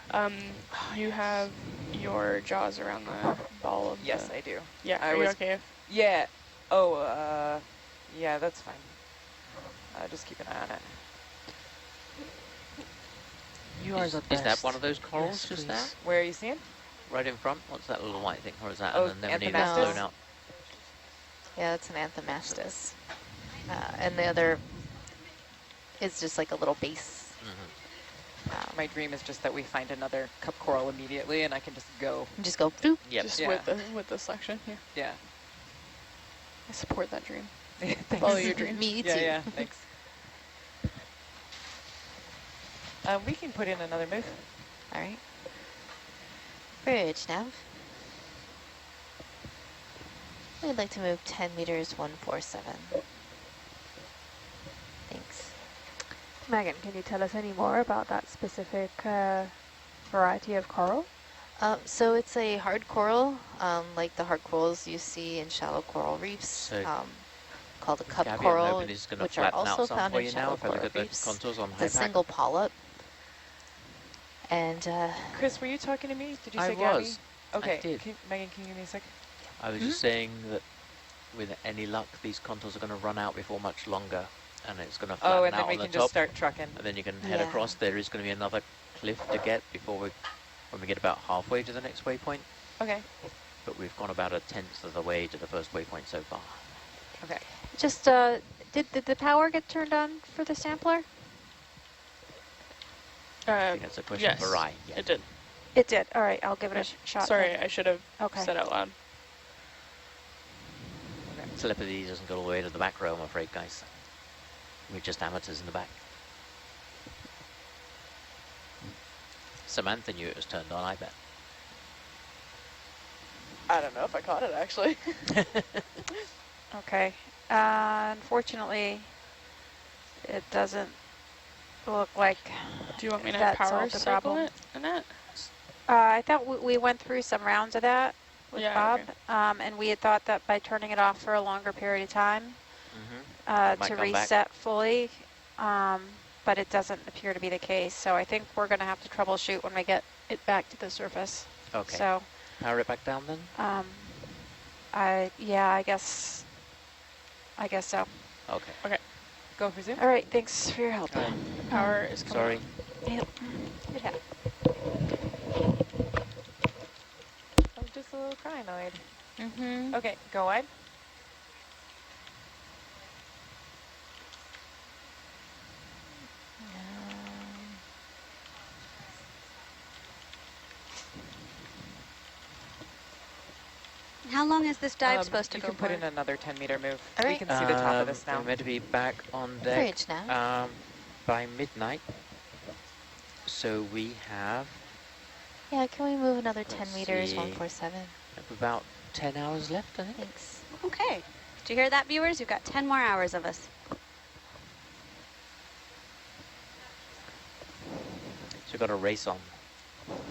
You have your jaws around the ball of Yes, the... I do. Yeah. I Are you was- okay? Yeah. Oh, yeah, that's fine. Just keep an eye on it. You are the best. Is that one of those corals Yes, just please. there? Where are you seeing? Right in front? What's that little white thing? Or is that Oh, an anemone Anthomastus? that's blown out? Yeah, that's an Anthomastus. And the other is just like a little base. Mm-hmm. My dream is just that we find another cup coral immediately and I can just go. And just go boop. Yep. Just Yeah. with the section. Yeah. Yeah. I support that dream. Thanks. Follow your dreams. Me too. Yeah, yeah, thanks. We can put in another move. All right. Bridge nav. We'd like to move 10 meters 147. Thanks. Megan, can you tell us any more about that specific variety of coral? So it's a hard coral, like the hard corals you see in shallow coral reefs, So called a cup Gabby, I'm coral, hoping it's going to which are flatten out also some found for in you now shallow if I look coral at the reefs. contours on It's a HiPAC. single polyp. And Chris, were you talking to me? Did you I say was. Gabby? Okay. did. Megan, can you give me a sec? I was just saying that with any luck, these contours are going to run out before much longer, and it's going to flatten Oh, and out then we on the can top, just start trucking. and then you can head Yeah. across. There is going to be another cliff to get before when we get about halfway to the next waypoint, Okay. but we've gone about 1/10 of the way to the first waypoint so far. Okay. Just, did the power get turned on for the sampler? I think that's a question yes, for Rai. Yeah. it did. It did. All right, I'll give it a shot. Sorry, then. I should have Okay. said out loud. Telepathy doesn't go all the way to the back row, I'm afraid, guys. We're just amateurs in the back. Samantha knew it was turned on, I bet. I don't know if I caught it, actually. Okay. Unfortunately, it doesn't look like Do you want me to That power solved the cycle problem. it, Annette? I thought we went through some rounds of that with Yeah, Bob, okay. and we had thought that by turning it off for a longer period of time Might to come back. reset fully, but it doesn't appear to be the case. So I think we're going to have to troubleshoot when we get it back to the surface. Okay. So, Power it back down then? I guess so. Okay. Go for zoom. All right, thanks for your help. All right. Power is coming Sorry. up. Yep. It happened. Oh, just a little crinoid. Mm-hmm. Okay, go wide. How long is this dive supposed to you go can for? put in another 10-meter move. All We right. can see the top of this now. We're meant to be back on deck Bridge now. by midnight. So we have Yeah, can we move another 10 Let's meters, see. 147? about 10 hours left, I think. Thanks. Okay. Do you hear that, viewers? You've got 10 more hours of us. So we've got a race on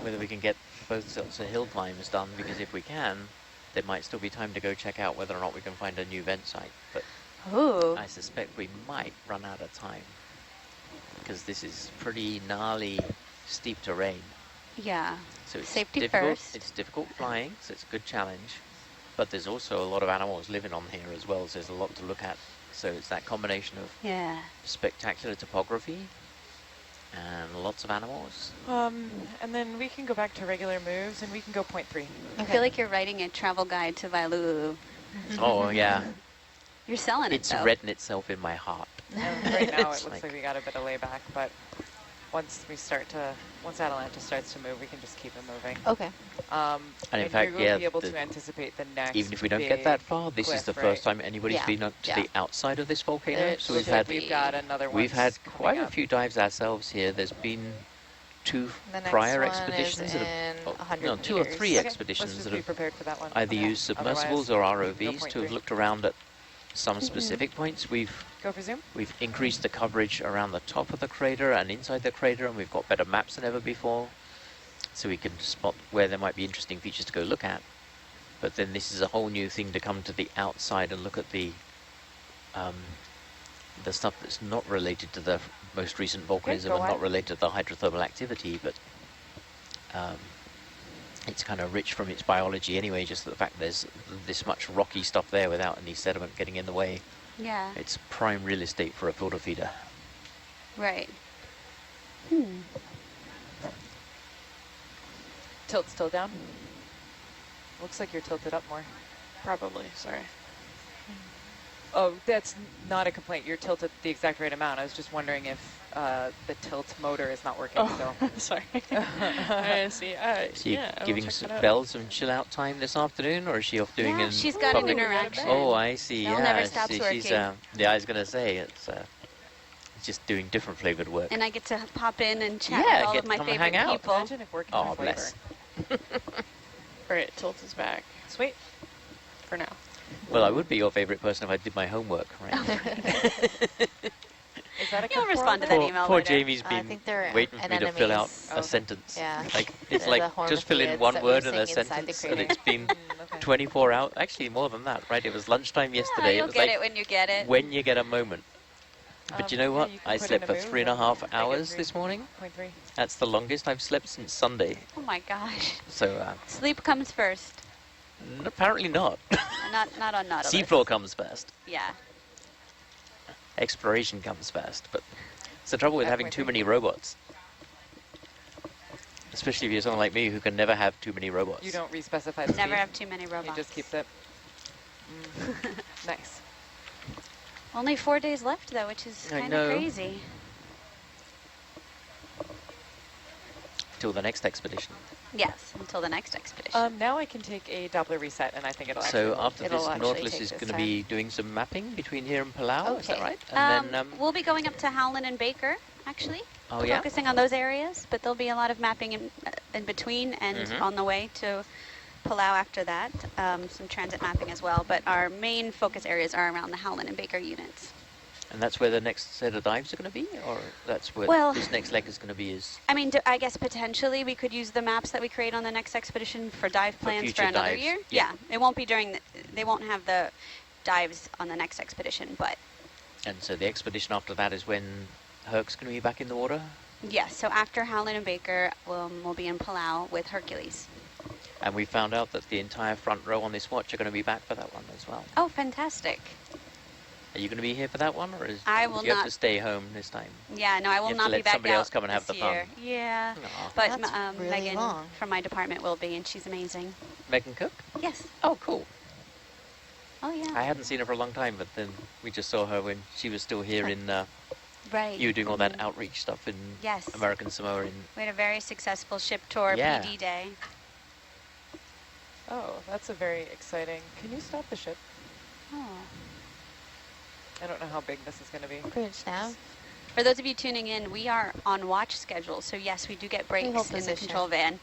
whether we can get both sets of hill climbs done, because if we can, there might still be time to go check out whether or not we can find a new vent site. But Ooh. I suspect we might run out of time, because this is pretty gnarly, steep terrain. Yeah. So it's Safety difficult. first. It's difficult flying, so it's a good challenge. But there's also a lot of animals living on here as well, so there's a lot to look at. So it's that combination of Yeah. spectacular topography and lots of animals. And then we can go back to regular moves, and we can go 0.3. I feel like you're writing a travel guide to Vailulu. Oh, yeah. You're selling it, It's though. written itself in my heart. Right now, It's it looks like we got a bit of layback, but once Atalanta starts to move, we can just keep it moving. Okay. And in fact, you'll yeah, be able to anticipate the next. even if we don't get that far, this is the first time anybody's Yeah. been up to the outside of this volcano. It So we've should had be. We've got another one. we've had quite a up. few dives ourselves here. There's been two The next prior one expeditions is that in have, 100 no, 2 or 3 meters. Okay, expeditions let's just that be have prepared for that one. either Okay. used submersibles or ROVs to have looked around at some specific points. Go for zoom. We've increased the coverage around the top of the crater and inside the crater, and we've got better maps than ever before, so we can spot where there might be interesting features to go look at. But then this is a whole new thing to come to the outside and look at the stuff that's not related to the most recent volcanism go and not on. related to the hydrothermal activity, but it's kind of rich from its biology anyway, just the fact there's this much rocky stuff there without any sediment getting in the way. Yeah. It's prime real estate for a filter feeder. Right. Tilt still down. Looks like you're tilted up more. Probably, sorry. Oh, that's not a complaint. You're tilted the exact right amount. I was just wondering if the tilt motor is not working still. Sorry. I see. Is she I will giving check that out. Belle some chill out time this afternoon, or is she off doing Yeah, in she's got an public? interaction. Oh, I see. Belle Yeah, never stops she's working. yeah, I was gonna say it's just doing different flavored work. And I get to pop in and chat Yeah, with all get of to my come and favorite hang out. people. Imagine if working Oh, with flavor. bless. Alright, tilt is back Sweet. for now. Well, I would be your favorite person if I did my homework, right? Is that a You'll good respond to that Poor, email poor later. Jamie's I been think they're waiting for me to fill out anemones. a sentence. Yeah. Like it's The like just fill in holothurians one that we were word and a seeing inside the sentence, and crater. it's been Okay. 24 hours. Actually, more than that, right? It was lunchtime Yeah, yesterday. It you'll was get like it when you get it. when you get a moment. But you know yeah, what? you can I put slept in for a move 3.5 and hours make it this morning. 3.3. That's the longest I've slept since Sunday. Oh my gosh. So Sleep comes first. apparently not. Not on Nautilus. Seafloor comes first. Yeah. Exploration comes first. But it's the trouble with having too many robots. Especially if you're someone like me who can never have too many robots. You don't re-specify the Never speed. have too many robots. He just keeps it. Nice. Only 4 days left, though, which is I kind know. of crazy. Till the next expedition. Yes, until the next expedition. Now I can take a Doppler reset, and I think it'll So actually after it'll this, actually Nautilus take is this going to time. be doing some mapping between here and Palau, is that Okay. right? And then, We'll be going up to Howland and Baker, actually. oh yeah? Focusing on those areas, but there'll be a lot of mapping in between and Mhm. on the way to Palau after that. Some transit mapping as well, but our main focus areas are around the Howland and Baker units. And that's where the next set of dives are going to be, or that's where Well- this next leg is going to be? Is I mean, I guess potentially we could use the maps that we create on the next expedition for dive plans for future another dives, year. yeah. It won't be during they won't have the dives on the next expedition, but and so the expedition after that is when Herc's going to be back in the water. yes, so after Howland and Baker, we'll be in Palau with Hercules. And we found out that the entire front row on this watch are going to be back for that one as well. Oh, fantastic. Are you going to be here for that one, or I will do you have not- to stay home this time? Yeah, no, I will You have to not be let back somebody out else come and have this the fun. year. Yeah, Aw. but That's really Megan long. from my department will be, and she's amazing. Megan Cook? Yes. Oh, cool. Oh, yeah. I hadn't seen her for a long time, but then we just saw her when she was still here in, Right. you were doing all that outreach stuff in Yes. American Samoa. We had a very successful ship tour Yeah. PD day. Oh, that's a very exciting. Can you stop the ship? Oh. I don't know how big this is going to be. Bridge nav. For those of you tuning in, we are on watch schedule, so yes, we do get breaks hold in the position. control van.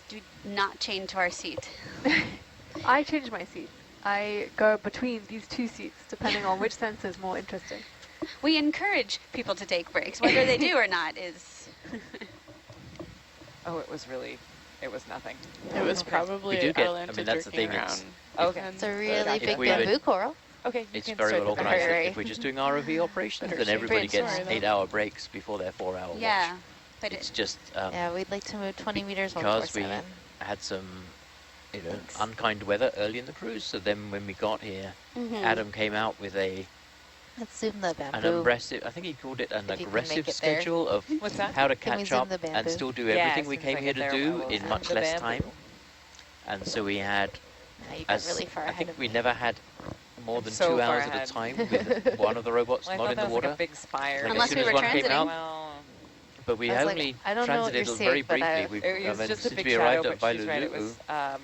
Do not chain to our seat. I change my seat. I go between these two seats, depending on which sensor is more interesting. We encourage people to take breaks. Whether they do or not is... Oh, it was nothing. It was probably We do get- I Atalanta mean, that's the jerking thing, it's- around. Okay. It's a If really big we would- bamboo coral. Okay, you It's can very start well the organized. break. If we're just doing ROV operations, then everybody Great gets story, though. 8-hour breaks before their 4-hour watch. Yeah. But It's just Yeah, we'd like to move 20 meters because we 147. had some, Thanks. unkind weather early in the cruise. So then when we got here, Mhm. Adam came out with Let's zoom the an bamboo. aggressive, I think he called it an If you can aggressive make it there. schedule of What's that? how to Can we catch zoom up the and bamboo? still do Yeah, everything as we soon as came I here get to there, I do will in zoom much the less bamboo. time. And so we had, Now you got as really far I ahead think of we me. never had more than So 2 far hours at ahead. a time with one of the robots Well, I not thought in that the was like water. a big spire. Like, Unless as soon we as were one came transiting. out, Well, but we I was like, only I don't know what you're transited very seeing, but briefly. I- it was just a since big we shadow, arrived at but she's right. It Vailulu, was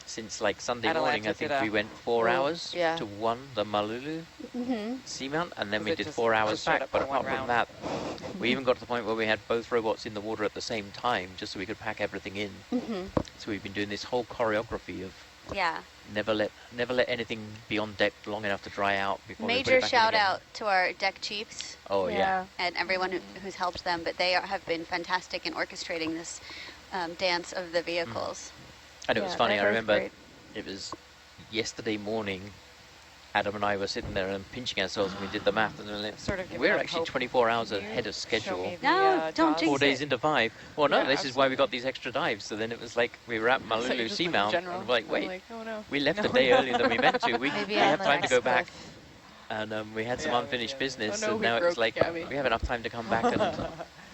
since like Sunday Atalanta morning, I think did a we went 4 Ooh, hours yeah. to the Malulu Mhm. seamount, and then Was we it did just- 4 hours just showed back. up But for one apart from round? that, we even got to the point where we had both robots in the water at the same time, just so we could pack everything in. Mhm. So we've been doing this whole choreography of Yeah. never let anything be on deck long enough to dry out before we put Major it back in shout again. out to our deck chiefs Oh yeah. and everyone who's helped them, but they have been fantastic in orchestrating this dance of the vehicles. And it was Yeah, funny. that I was remember great. it was yesterday morning. Adam and I were sitting there and pinching ourselves, and we did the math, and we're, like, Sort of giving we're up actually hope. 24 hours Can you ahead of show schedule. me the, No, don't jaws? jinx 4 days it. into 5. Well, no, Yeah, this is why we got absolutely. these extra dives. So then it was like we were at So Malulu you just went Seamount, general. and we're like, I'm wait, like, oh no. we left No, a day no, earlier than we meant to. We Maybe have on the time to next go back, cliff. and we had some Yeah, unfinished yeah. business, Oh, no, and we now it's broke like Gabby. we have enough time to come back and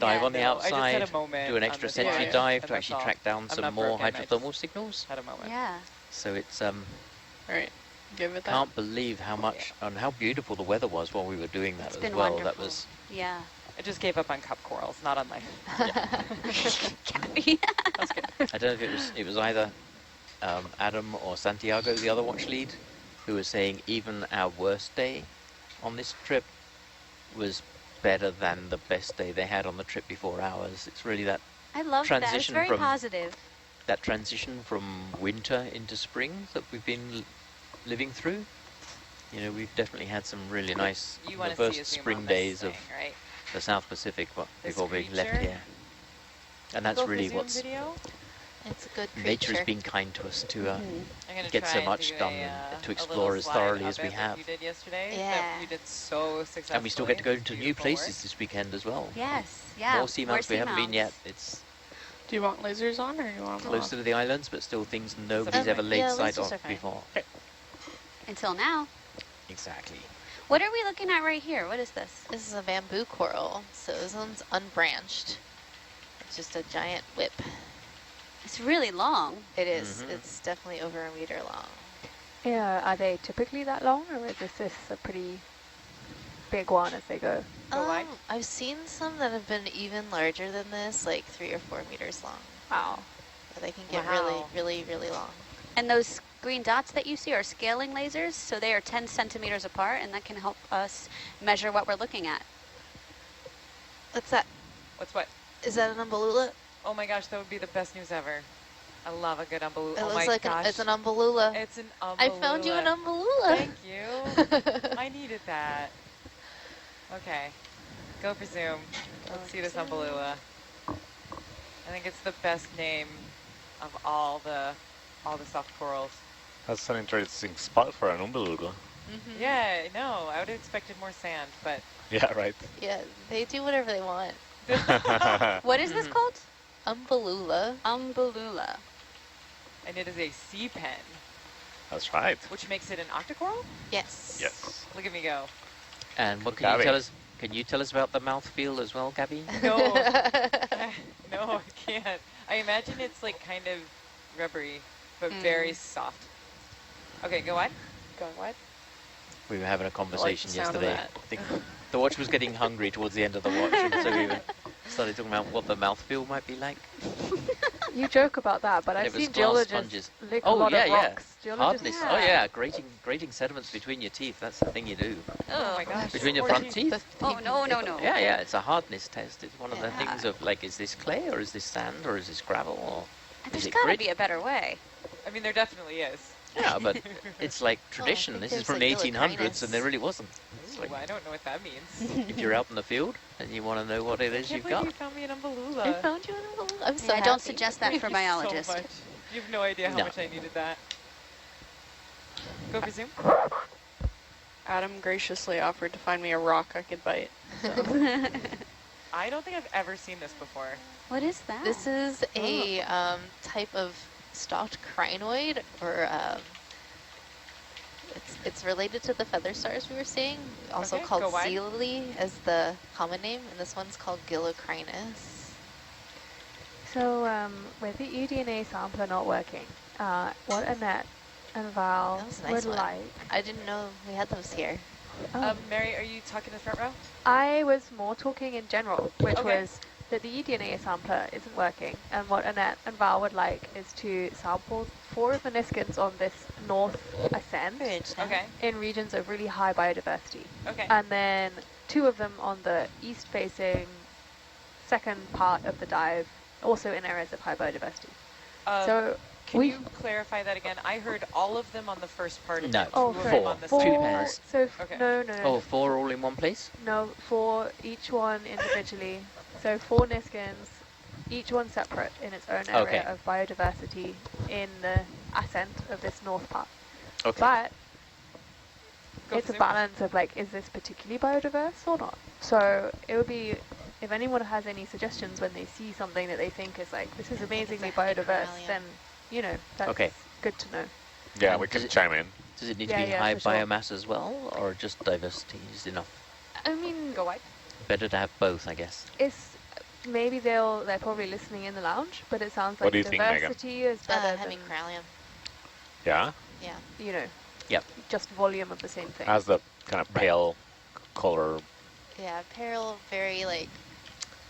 dive on the no, I just had outside, a moment do an on extra this sentry one, dive and to that's actually all. track down I'm some not more broken, I just hydrothermal signals. Had a moment. Yeah. So it's All right, give it that. can't believe how much and how beautiful the weather was while we were doing that It's as been well. wonderful. That was Yeah. I just gave up on cup corals, not on life. Gabby. That's good. I don't know if it was either Adam or Santiago, the other watch lead, who was saying even our worst day on this trip was better than the best day they had on the trip before ours. It's really that I love that. It's Transition very from- positive. transition from winter into spring that we've been living through. You know, we've definitely had some really nice You want the to see first a zoom spring on days this of thing, right? the South Pacific This before we left creature? here. And that's Both the really zoom what's video? It's a good creature. nature's been kind to us to Mhm. I'm gonna get try so and much do done a, and to a explore little as slide thoroughly up as we it like have. you did yesterday. Yeah. That you did so successfully. And we still get to go into new Beautiful places work. this weekend as well. Yes. Yeah. More seamounts we haven't been yet. seamounts. It's Do you want lasers on or you want them closer off? to the islands, but still things nobody's fine. ever laid Yeah, sight lasers are of fine. before. Until now. Exactly. What are we looking at right here? What is this? This is a bamboo coral, so this one's unbranched. It's just a giant whip. It's really long. It is. Mhm. It's definitely over a meter long. Yeah, are they typically that long, or is this a pretty big one as they go? Go wide? I've seen some that have been even larger than this, like 3 or 4 meters long. Wow. But they can get Wow. really long. And those green dots that you see are scaling lasers, so they are 10 centimeters apart, and that can help us measure what we're looking at. What's that? What's what? Is that an umbellula? Oh my gosh, that would be the best news ever. I love a good umbellula. It Oh looks my like gosh. it's an umbellula. It's an umbellula. I found you an umbellula. Thank you. I needed that. Okay, go for zoom. Let's see this umbellula. I think it's the best name of all the soft corals. That's an interesting spot for an umbellula. Yeah, no, I would have expected more sand, but Yeah, right. Yeah, they do whatever they want. What is this called? Umbellula. Umbellula. and it is a sea pen, That's right. which makes it an octocoral. Yes. Yes. Look at me go. And what can you Gabby. tell us? Can you tell us about the mouthfeel as well, Gabby? No, no, I can't. I imagine it's like kind of rubbery, but very soft. Okay, go on. Going what? We were having a conversation sound of yesterday. that. I think the watch was getting hungry towards the end of the watch, and so we started talking about what the mouthfeel might be like. You joke about that, but And I've it was seen glass geologists sponges. lick a Oh lot yeah, of yeah. rocks. Geologists, Hardness. Oh yeah, grating sediments between your teeth. That's the thing you do. Oh my gosh. Between your front teeth. Oh, no, no, no. Yeah, yeah. It's a hardness test. It's one of the Yeah. things of like, is this clay or is this sand or is this gravel or is There's it got to grit? be a better way. I mean, there definitely is. Yeah, but it's like tradition. think This is there's, from like, the 1800s, and there really wasn't. It's Ooh, like I don't know what that means. if you're out in the field and you want to know what it I is can't you've believe got. you found me an I umbellula. found you an umbellula. I'm so I happy. don't suggest that for Thank you biologists. so much. You have no idea how No. much I needed that. Go for zoom. Adam graciously offered to find me a rock I could bite. I don't think I've ever seen this before. What is that? This is a type of stalked crinoid, or it's related to the feather stars we were seeing, also Okay, called go wide. Sealy as the common name, and this one's called Gillocrinus. So with the eDNA sampler not working, what Annette and Val That was a nice would one. like. I didn't know we had those here. Oh. Mary, are you talking to the front row? I was more talking in general, which Okay. was that the eDNA sampler isn't working, and what Annette and Val would like is to sample 4 of the Niskins on this north ascent Okay. in regions of really high biodiversity, Okay. and then 2 of them on the east-facing second part of the dive, also in areas of high biodiversity. So Can we you clarify that again? I heard all of them on the first part and No. then 2 Oh, of them four. on the Two second pairs. part. So Okay. no, no, no. Oh, 4 all in one place? No, 4 each one individually. So 4 Niskins, each one separate in its own area Okay. of biodiversity in the ascent of this north part. Okay. But Go it's for a zoom. balance of like, is this particularly biodiverse or not? So it would be, if anyone has any suggestions when they see something that they think is like, this is amazingly biodiverse, holothurian. then, you know, that's Okay. good to know. Yeah, And we does can it- chime in. Does it need Yeah, to be yeah, high for sure. biomass as well, or just diversity is enough? I mean, Go wide. Better to have both, I guess. it's, maybe they're probably listening in the lounge, but it sounds What like do you think, Megan? diversity is better than, Hemicorallium. Yeah? Yeah. you know, Yep. just volume of the same thing. Has the kind of pale color. Yeah, pearl, very like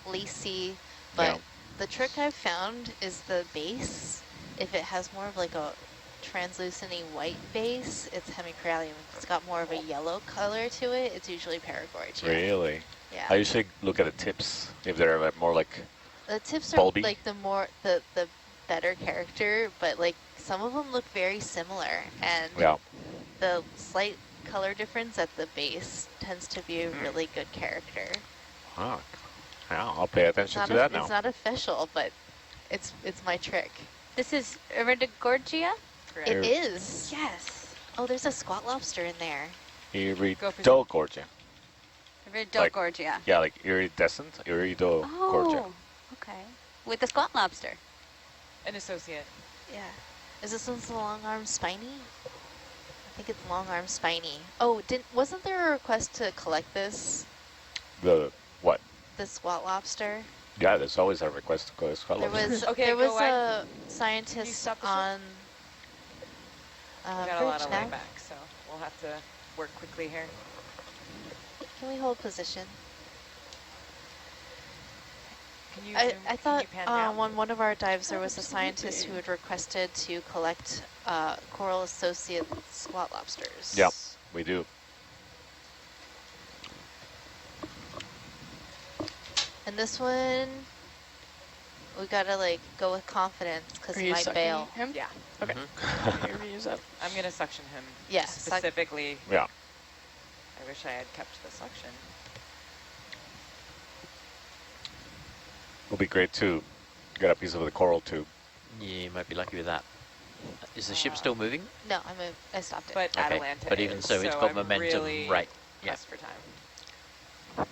lacy, but Yeah. the trick I've found is the base. If it has more of like a translucent white base, it's hemicorallium. If it's got more of a yellow color to it, it's usually paragorgia. Really? Yeah. I usually look at the tips if they're like more like The tips are bulby. like the better character, but like some of them look very similar, and yeah. the slight color difference at the base tends to be a really good character. Ah, yeah, I'll pay attention to that now. It's not official, but it's my trick. This is iridogorgia? Correct. It is. Yes. Oh, there's a squat lobster in there. Iridogorgia. Iridogorgia. Yeah, like iridescent, iridogorgia. Oh, okay. With the squat lobster. An associate. Yeah. Is this one's the long arm spiny? I think it's long arm spiny. Oh, wasn't there a request to collect this, The what? the squat lobster? Yeah, there's always a request to go to Scotland. Okay, there go was wide. a Can you scientist stop the ship? on We got a lot bridge of now. way back, so we'll have to work quickly here. Can we hold position? Can you I zoom- can thought you pan down? on one of our dives there was a scientist who had requested to collect coral associate squat lobsters. Yeah, we do. And this one, we gotta like go with confidence because Are he you might sucking bail. him? Yeah, Okay. Mhm. Your view's up. I'm going to suction him. Yeah, suck- Specifically, Yeah. I wish I had kept the suction. It'll be great to get a piece of the coral too. Yeah, you might be lucky with that. Is the ship still moving? No, I stopped it. But Okay, Atalanta but even is, so, it's got I'm momentum, really right? Yeah. pressed for time.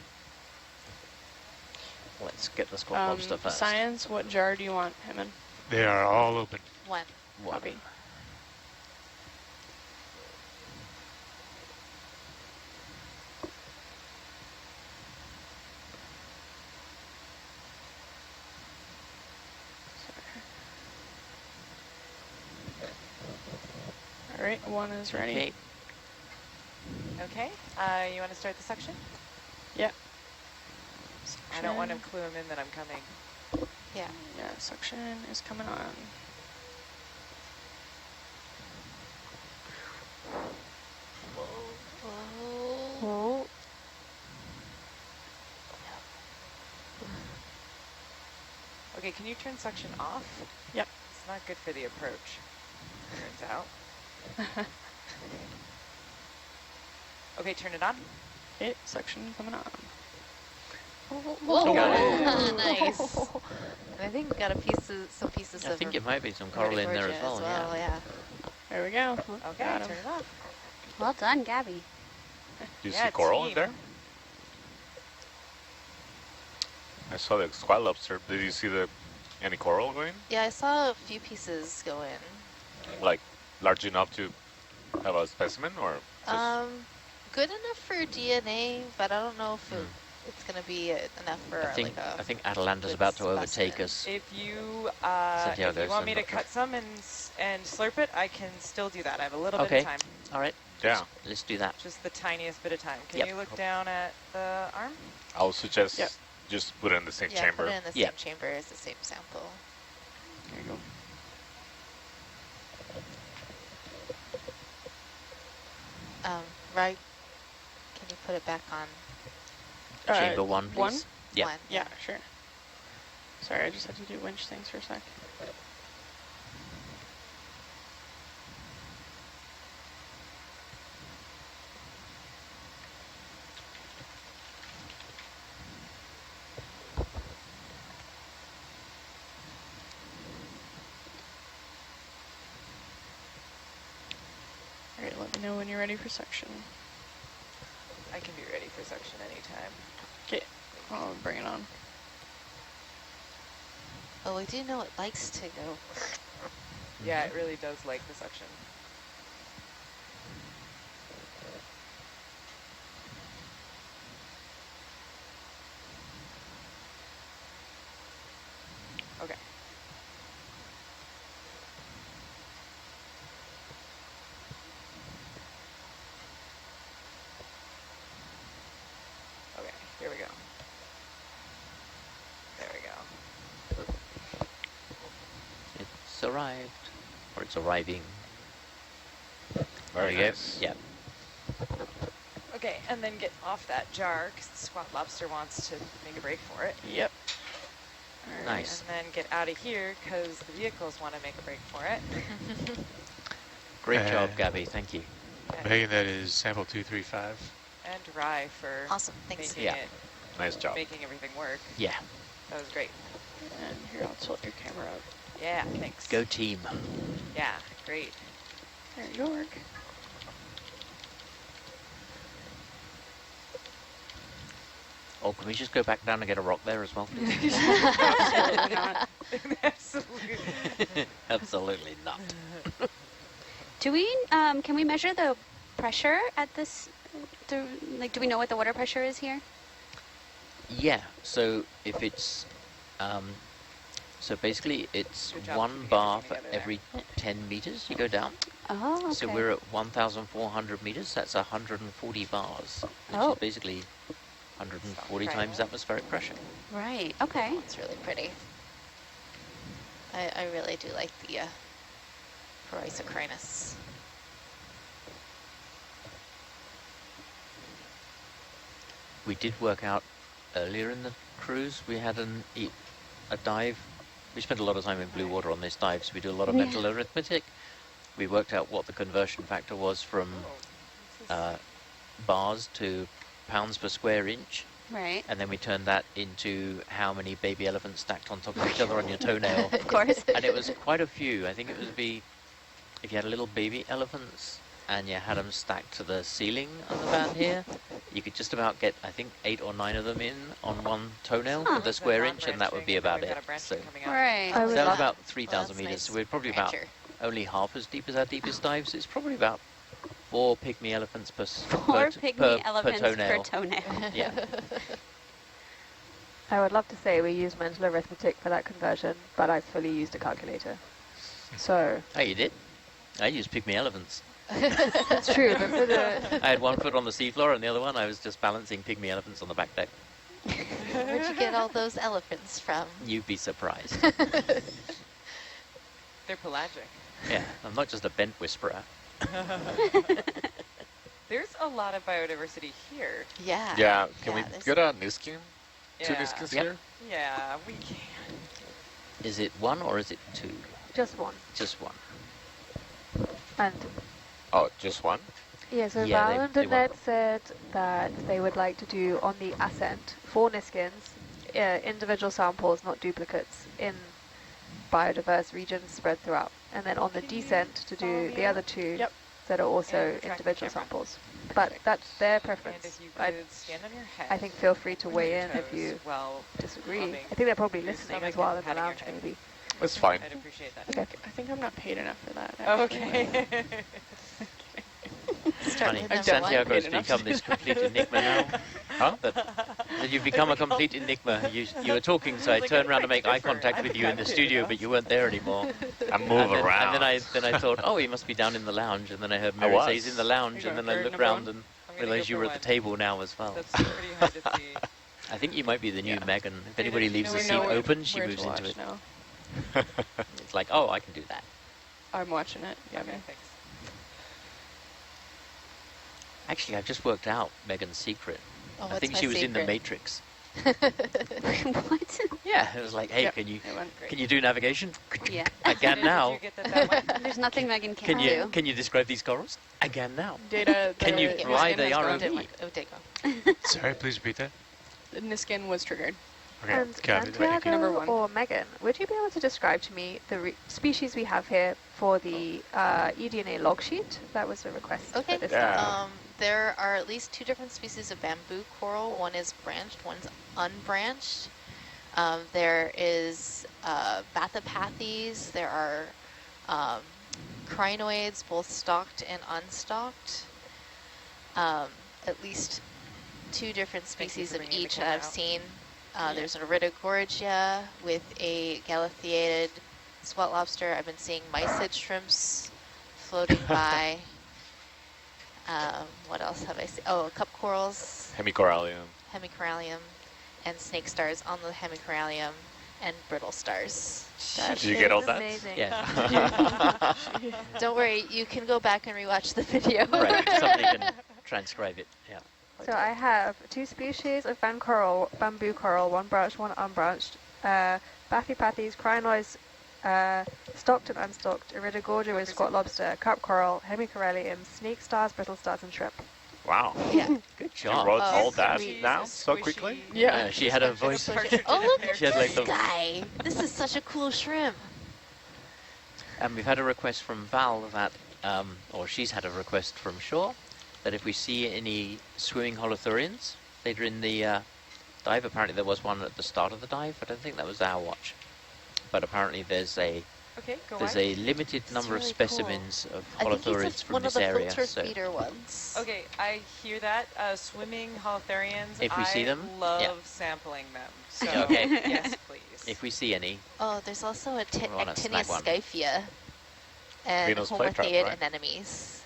Let's get the squat lobster first. Science, what jar do you want him in? They are all open. One. One. Copy. All right, one is ready. Okay. Okay, you want to start the suction? Yep. I don't want to Suction. clue him in that I'm coming. Yeah. Yeah, suction is coming on. Oh, Okay, can you turn suction off? Yep. It's not good for the approach, turns out. Okay, turn it on. Okay, suction coming on. Whoa. Got it. Nice. And I think we got some pieces I of think it might be some coral in there as iridogorgia well. Yeah. yeah. There we go. Okay, Got him. turn it off. Well done, Gabby. Do you Yeah, see coral in team. there? I saw the squat lobster. Did you see any coral going? Yeah, I saw a few pieces go in. Like large enough to have a specimen, or just Good enough for DNA, but I don't know if it's going to be enough for I think Atalanta's good about to overtake specimen. us. If you Santiago, want me to Santiago. cut some and slurp it, I can still do that. I have a little bit Okay. of time. All right. Yeah. Let's do that. Just the tiniest bit of time. Can Yep. you look down at the arm? I would suggest Yep. just put it in the same Yeah, chamber. put it in the Yeah. same chamber as the same sample. There you go. Right, can you put it back on Chamber one, please. one? Yeah. one? Yeah, sure. Sorry, I just had to do winch things for a sec. All right, let me know when you're ready for suction. I can be ready for suction anytime. Okay, I'll bring it on. Oh, we do know it likes to go. Yeah, it really does like the suction. Okay. Okay, here we go. There we go. It's arrived. Or it's arriving. Very there you nice. go. Yeah. Okay, and then get off that jar because the squat lobster wants to make a break for it. Yep. All right. Nice. And then get out of here because the vehicles want to make a break for it. Great job, Uh, Gabby. Thank you. And, Megan, that is sample 235. and Rye for Awesome, thanks. making Yeah. it, Nice job. making everything work. Yeah. That was great. And here, I'll tilt your camera up. Yeah, thanks. Go team. Yeah, great. There you go. Oh, can we just go back down and get a rock there as well, please? Absolutely not. Absolutely. Absolutely not. Do we, can we measure the pressure at this, do we know what the water pressure is here? Yeah, so if it's, so basically it's Good job 1 keeping bar everything for together there. every 10 meters you go down. Oh, okay. So we're at 1,400 meters, that's 140 bars, which Oh. is basically 140 Right. times atmospheric pressure. Right, okay. It's really pretty. I really do like the Parysocrinus. We did work out earlier in the cruise, we had a dive. We spent a lot of time in blue water on this dive, so we do a lot of mental arithmetic. We worked out what the conversion factor was from Oh, this is bars to pounds per square inch. Right. And then we turned that into how many baby elephants stacked on top of each other on your toenail. Of course. And it was quite a few. I think it would be, if you had little baby elephants and you had them stacked to the ceiling on the van here, you could just about get, I think, 8 or 9 of them in on one toenail Huh. with a square inch, and that would be about it. So Right. I so would that was love- about 3,000 Well, that's meters. nice. So we're probably about Rancher. only half as deep as our deepest dives. It's probably about 4 pygmy elephants per, 4 pygmy per elephants toenail. per toenail. Yeah. I would love to say we used mental arithmetic for that conversion, but I fully used a calculator. So Oh, you did? I used pygmy elephants. it's true, but for the I had one foot on the seafloor and the other one I was just balancing pygmy elephants on the back deck. Where'd you get all those elephants from? You'd be surprised. They're pelagic. Yeah, I'm not just a bent whisperer. There's a lot of biodiversity here. Yeah. Yeah, can we there's- get a Niskin? Two Yeah. Niskins Yep. here? Yeah, we can. Is it 1 or is it 2? just one. Just 1. And Oh, just one? yeah, so Yeah, Val and they want- Annette said that they would like to do on the ascent 4 Niskins, individual samples, not duplicates, in biodiverse regions spread throughout. And then on the descent to do the other 2 Yep. that are also And track the individual camera. samples. But that's their And preference. if you I could stand on your head. I think feel free to on weigh your in if toes you while disagree. rubbing I think they're probably your listening stomach as well and in the patting your lounge, head. maybe. It's fine. I'd appreciate that. Okay. I think I'm not paid enough for that. Actually. Okay. Funny, with number Santiago one. has become this complete enigma now. Huh? That you've become a complete enigma. You were talking, so I Like, turned I around to beg make eye differ. contact I with think you in I'm the paid studio, enough. but you weren't there anymore. I move and around. then I thought, oh, he must be down in the lounge, and then I heard I Mary was. say he's in the lounge, You and go then I for looked number around one? and I'm gonna realized go you for were at the one. table now as well. That's pretty hard to see. I think you might be the new Yeah. Megan. If anybody leaves the We seat know open, she where moves to into watch it. now. It's like, oh, I can do that. I'm watching it. Yeah. Okay, thanks. Actually, I've just worked out Megan's secret. Oh, I what's think my she was in the secret? Matrix. What? Yeah, it was like, hey, Yep. can you It went can you do navigation? Yeah. I can Did now. you get that There's nothing Megan can't do. Can you describe these corals? I can now. Data. Can you the fly Niskin the has gone. ROV? Didn't did go. Sorry, please repeat that. The Niskin was triggered. Okay, And got it. Santiago Number one. or Megan, would you be able to describe to me the species we have here for the eDNA log sheet? That was a request Okay. for this Yeah. time. There are at least 2 different species of bamboo coral. One is branched, one's unbranched. There is Bathypathes. There are crinoids, both stalked and unstalked. At least 2 different Thank you species for of bringing the each that camera I've out. seen. There's an iridogorgia with a galatheated squat lobster. I've been seeing mysid shrimps floating by. What else have I seen? Oh, cup corals, Hemicorallium. hemicorallium, and snake stars on the hemicorallium, and brittle stars. Did you get all that? Amazing. Yeah. Don't worry, you can go back and rewatch the video. Right. Somebody can transcribe it. Yeah. So I have 2 species of bamboo coral, one branched, one unbranched, Bathypathes, crinoids, stocked and unstocked, iridogorgia with squat lobster, carp coral, hemicorallium, snake stars, brittle stars, and shrimp. Wow. Yeah. Good You job. wrote Oh, all that sweet. now so quickly? Yeah. She had a voice. Oh, look at She had, like, this the- guy. This is such a cool shrimp. And we've had a request from Val that, or she's had a request from Shaw, that if we see any swimming holothurians later in the dive, apparently there was one at the start of the dive, but I don't think that was our watch. But apparently there's a Okay, go on. limited number of really cool. specimens of I think holothurians he's from one of this the area. filter So feeder ones. Okay, I hear that. Swimming holothurians. If we see them, I love yeah. sampling them. So Okay. yes, please. if we see any, Oh, there's also a We wanna Actinius snag one. scyphia and Venus flytrap, homotheid right? anemones.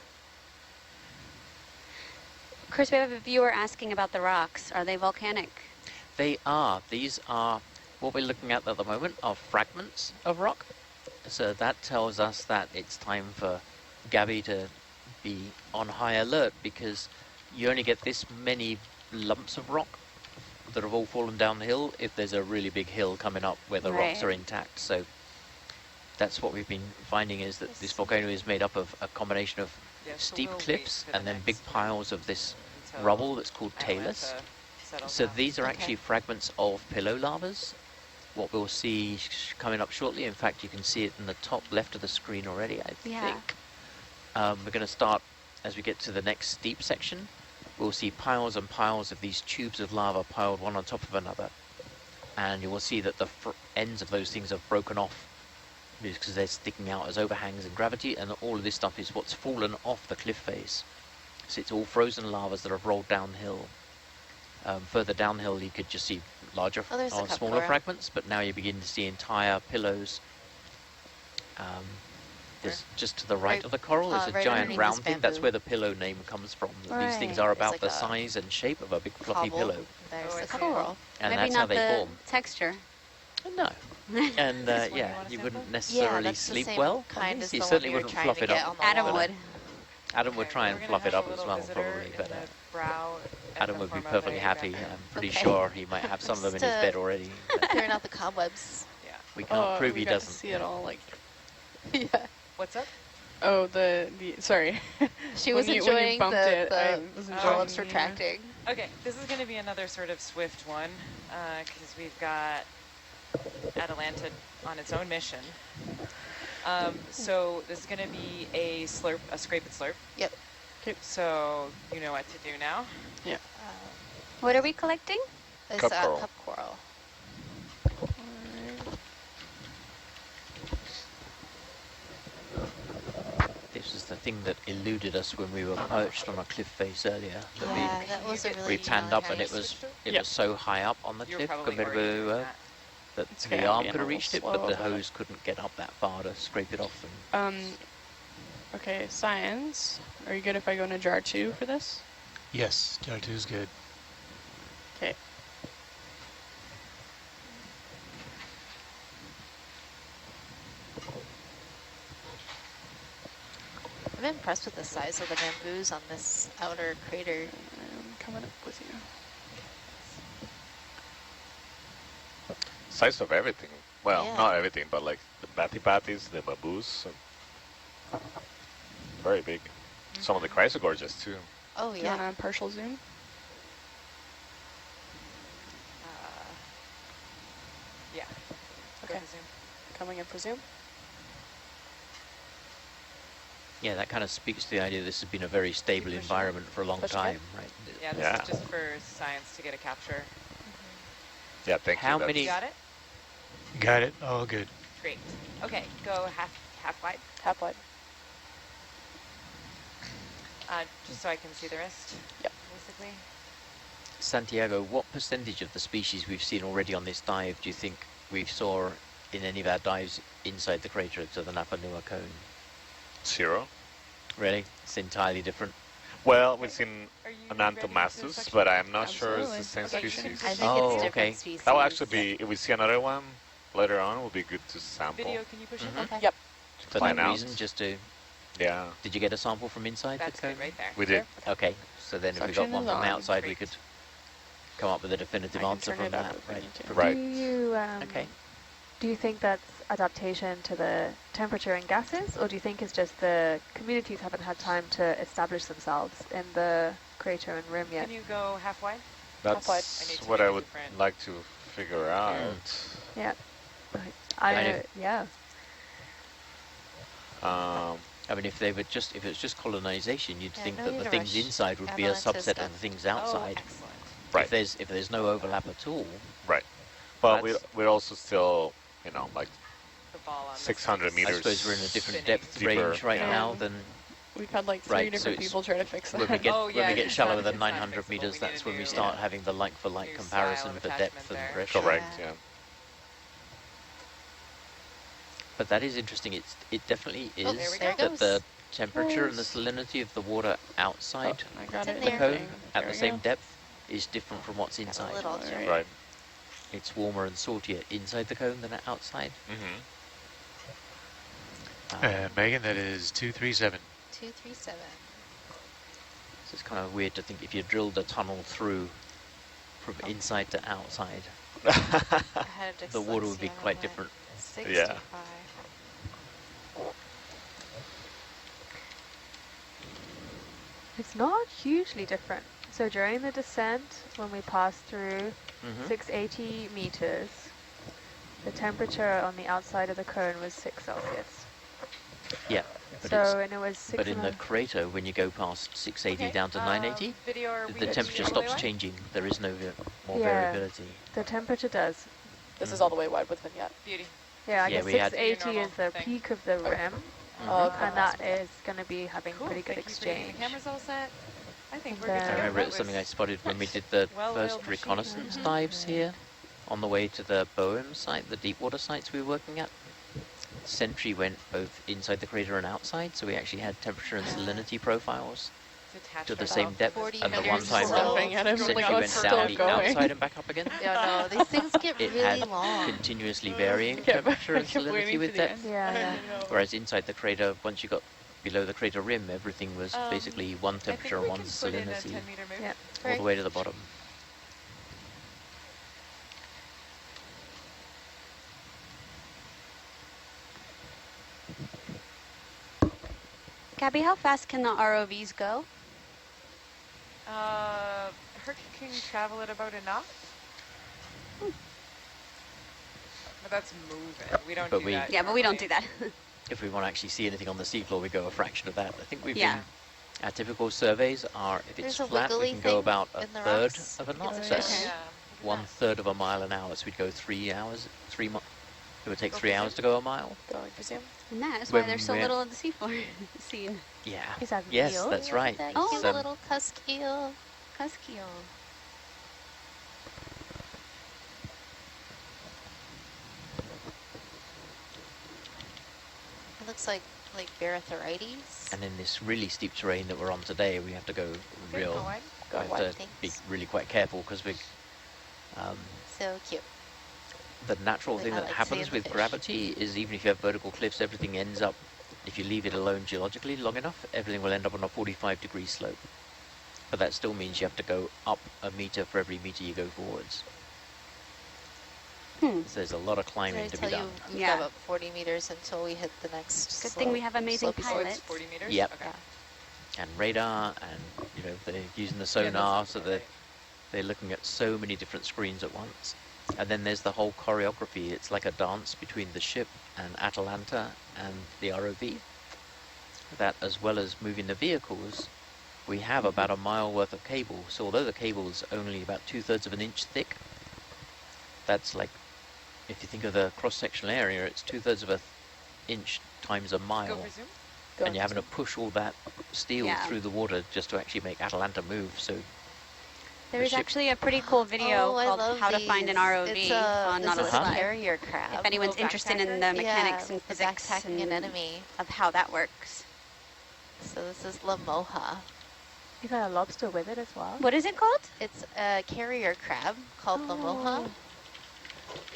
Chris, we have a viewer asking about the rocks. Are they volcanic? they are. These are, what we're looking at the moment are fragments of rock. So that tells us that it's time for Gabby to be on high alert, because you only get this many lumps of rock that have all fallen down the hill if there's a really big hill coming up where the rocks Right. are intact. So that's what we've been finding, is that this volcano is made up of a combination of Yeah, so steep we'll wait cliffs for the and then big next piles of this until rubble that's called Atlanta talus. settles So down. these are Okay. actually fragments of pillow lavas. What we'll see coming up shortly, in fact, you can see it in the top left of the screen already, I Yeah. think. We're going to start, as we get to the next steep section, we'll see piles and piles of these tubes of lava piled one on top of another. And you will see that the ends of those things have broken off because they're sticking out as overhangs in gravity, and all of this stuff is what's fallen off the cliff face. So it's all frozen lavas that have rolled downhill. Further downhill, you could just see larger Oh, there's a or cup smaller coral. fragments, but now you begin to see entire pillows. There's just to the right Right- of the coral is a right giant underneath round this thing. That's bamboo. where the pillow name comes from. These things Right. are It's about like the a size and shape of a big fluffy Cobble. pillow, There's Oh, I the see. coral. and Maybe that's not how they the form. texture. No. And This one you yeah, wanna you sample? wouldn't Yeah, necessarily that's the sleep same well. kind as you the one certainly we were wouldn't trying fluff to it get up. on the Adam wall. would. Adam would Okay, try we're and gonna fluff have it a up as little well, visitor probably, in but the brow in Adam the would be form of perfectly a happy. bamboo. I'm pretty Okay. sure he might have some of them in his Just, bed already. But Clearing out the cobwebs. Yeah. we can't prove we he got to doesn't. see it all, like, Yeah. What's up? oh, the sorry. She When was you enjoying bumped the, it, I the was polyps enjoying, retracting. Okay, this is going to be another sort of swift one because we've got Atalanta on its own mission. So this is going to be a slurp, a scrape and slurp. Yep. So you know what to do now. What are we collecting? It's Cup coral. cup coral. This is the thing that eluded us when we were perched on a cliff face earlier. The Yeah, big, that was a get really we panned up and challenging. it was Yep. so high up on the You're cliff probably compared to already where we doing were that It's the gonna arm be a could have little reached it, slow, but the but- hose couldn't get up that far to scrape it off. And Okay, science. Are you good if I go into jar 2 for this? Yes, jar 2 is good. Okay. I'm impressed with the size of the bamboos on this outer crater. I'm coming up with you. Size of everything. Well, Yeah. not everything, but like the bathypathies, the baboos. Very big. Some of the chrysogorgias too. Oh, Do you yeah. want a partial zoom? Yeah. Go Okay. to zoom. Coming in for zoom? yeah, that kind of speaks to the idea that this has been a very stable pushing it. environment for a long Push it time, right? Yeah, this Yeah. is just for science to get a capture. Yeah, thank How you. that's- many- You got it? Got it? All good. Great. Okay, go half wide, Half wide. just so I can see the rest. Yep. Basically. Santiago, what percentage of the species we've seen already on this dive do you think we saw in any of our dives inside the crater to the Napa Nua cone? 0. Really? It's entirely different. Well, we've seen Are you Anantomassus, but I'm not sure it's the Absolutely. same Okay. species. I think Oh, it's different okay. species. That will actually be, if we see another one later on, it will be good to sample. Video, can you push it? Okay. Yep. For Find that out. reason, just to... Yeah. Did you get a sample from inside That's the cone? good right there. We did. Okay, so then if we got Suction one is from the on. outside, we Great. could come up with a definitive I can answer turn from it up that. if we Right. need to. Right. Do you, Okay. do you think that's adaptation to the temperature and gases, or do you think it's just the communities haven't had time to establish themselves in the crater and rim yet? Can you go half wide? That's I need to what make I it would different. like to figure out. Yeah. Kind Yeah. I mean, if it was just colonization, you'd Yeah, think no that need the to things rush. inside would be a Avalanche is subset done. of the things Oh, outside. excellent. Right. If there's no overlap at all, Right. But That's- we're also still, like The ball on this 600 keeps I meters. suppose we're in a different spinning. depth Deeper. range right Yeah. now than We've had like 3 Right, so different it's- people try to fix that. when we get Oh, yeah, when we get it's shallower not- than it's not 900 fixable. meters. We That's need when we to start do- having the like-for-like new comparison style of for depth attachment and there. pressure. Correct, Yeah. yeah. But that is interesting. It definitely Oh, is there we go. that the Goes. temperature and the Close. salinity of the water outside I got It's in it. the there. cone working. at There the we same go. depth is different from what's Got a inside. little Alright. jump. Right. It's warmer and saltier inside the cone than outside. Mm-hmm. Megan, that is 237. 237. So it's kind of weird to think if you drilled a tunnel through from inside to outside, I had a the water would be dyslexia quite moment. different. 65. It's not hugely different. So during the descent, when we passed through Mhm. 680 meters, the temperature on the outside of the cone was 6 Celsius. Yeah, but So, and it was 6 but in and the a- crater, when you go past 680 Okay, down to 980, video, are we the good temperature all the way stops wide? changing. There is no more Yeah. variability. the temperature does. This is all the way wide with vignette. Beauty. Yeah, I Yeah, guess we had- 680 Your is the normal thing. peak of the rim, Oh, okay. and that is going to be having Cool. pretty good Thank you for getting exchange. the cameras all set. I think we're And good to I then- go. remember it That was something I was spotted when we did the well-oiled first machine. reconnaissance Mhm. dives here on the way to the Boehm site, the deep water sites we were working at. Sentry went both inside the crater and outside, so we actually had temperature and salinity profiles Detached to the from same the depth. 40 And the one meters time below. Laughing at him, Sentry like, went it's down still the going. outside and back up again. Yeah, no, these things get It really had long. continuously varying Kept- temperature and I kept salinity waiting with to the depth. end. Yeah, yeah. Whereas inside the crater, once you got below the crater rim, everything was basically one I think temperature we and one can put in a salinity 10-meter move. Yeah. all the way to the bottom. Gabby, how fast can the ROVs go? Herc can travel at about enough. But that's moving. We don't But do we- that. Yeah, but we don't normally. do that. If we want to actually see anything on the seafloor, we go a fraction of that. I think we've Yeah. been, our typical surveys are, if it's There's a flat, we wiggly can go thing about a in the third rocks. of a knot. Okay. So that's Yeah. 1/3 of a mile an hour. So we'd go 3 hours, it would take Go 3 for hours to go a mile. Going for Zoom. And that is why When there's so we're- little of the seafloor scene. Yeah. Is that Yes, real? that's right. That Oh. cute Some- little cusk eel. Cuskeel. It looks like Barathorides. And in this really steep terrain that we're on today, we have to go Okay, real, go wide. Go we wide. have to be Thanks. really quite careful because So cute. the natural thing I that like happens seeing with the fish. gravity is even if you have vertical cliffs, everything ends up, if you leave it alone geologically long enough, everything will end up on a 45-degree slope. But that still means you have to go up a meter for every meter you go forwards. Hmm. So there's a lot of Did I climbing to be tell you done. we've Yeah. got about 40 meters until we hit the next Good thing we have amazing slopey Oh, slope. it's pilots. 40 meters? Yep. Okay. And radar, and they're using the Yeah, sonar, those- so they're looking at so many different screens at once. And then there's the whole choreography. It's like a dance between the ship and Atalanta and the ROV. That, as well as moving the vehicles, we have about a mile worth of cable. So although the cable is only about 2/3 of an inch thick, that's like, if you think of the cross-sectional area, it's 2/3 of an inch times a Go mile. for zoom. And you're having to push all that steel Yeah. through the water just to actually make Atalanta move. So There's ship- actually a pretty cool video I called love How to Find an these. ROV It's on this is Nautilus a Live. carrier crab. If anyone's Little interested in backpacker? the mechanics Yeah, and the physics backpacking and anemone. of how that works. So this is La Moja. Is that a lobster with it as well? What is it called? It's a carrier crab called La Moja.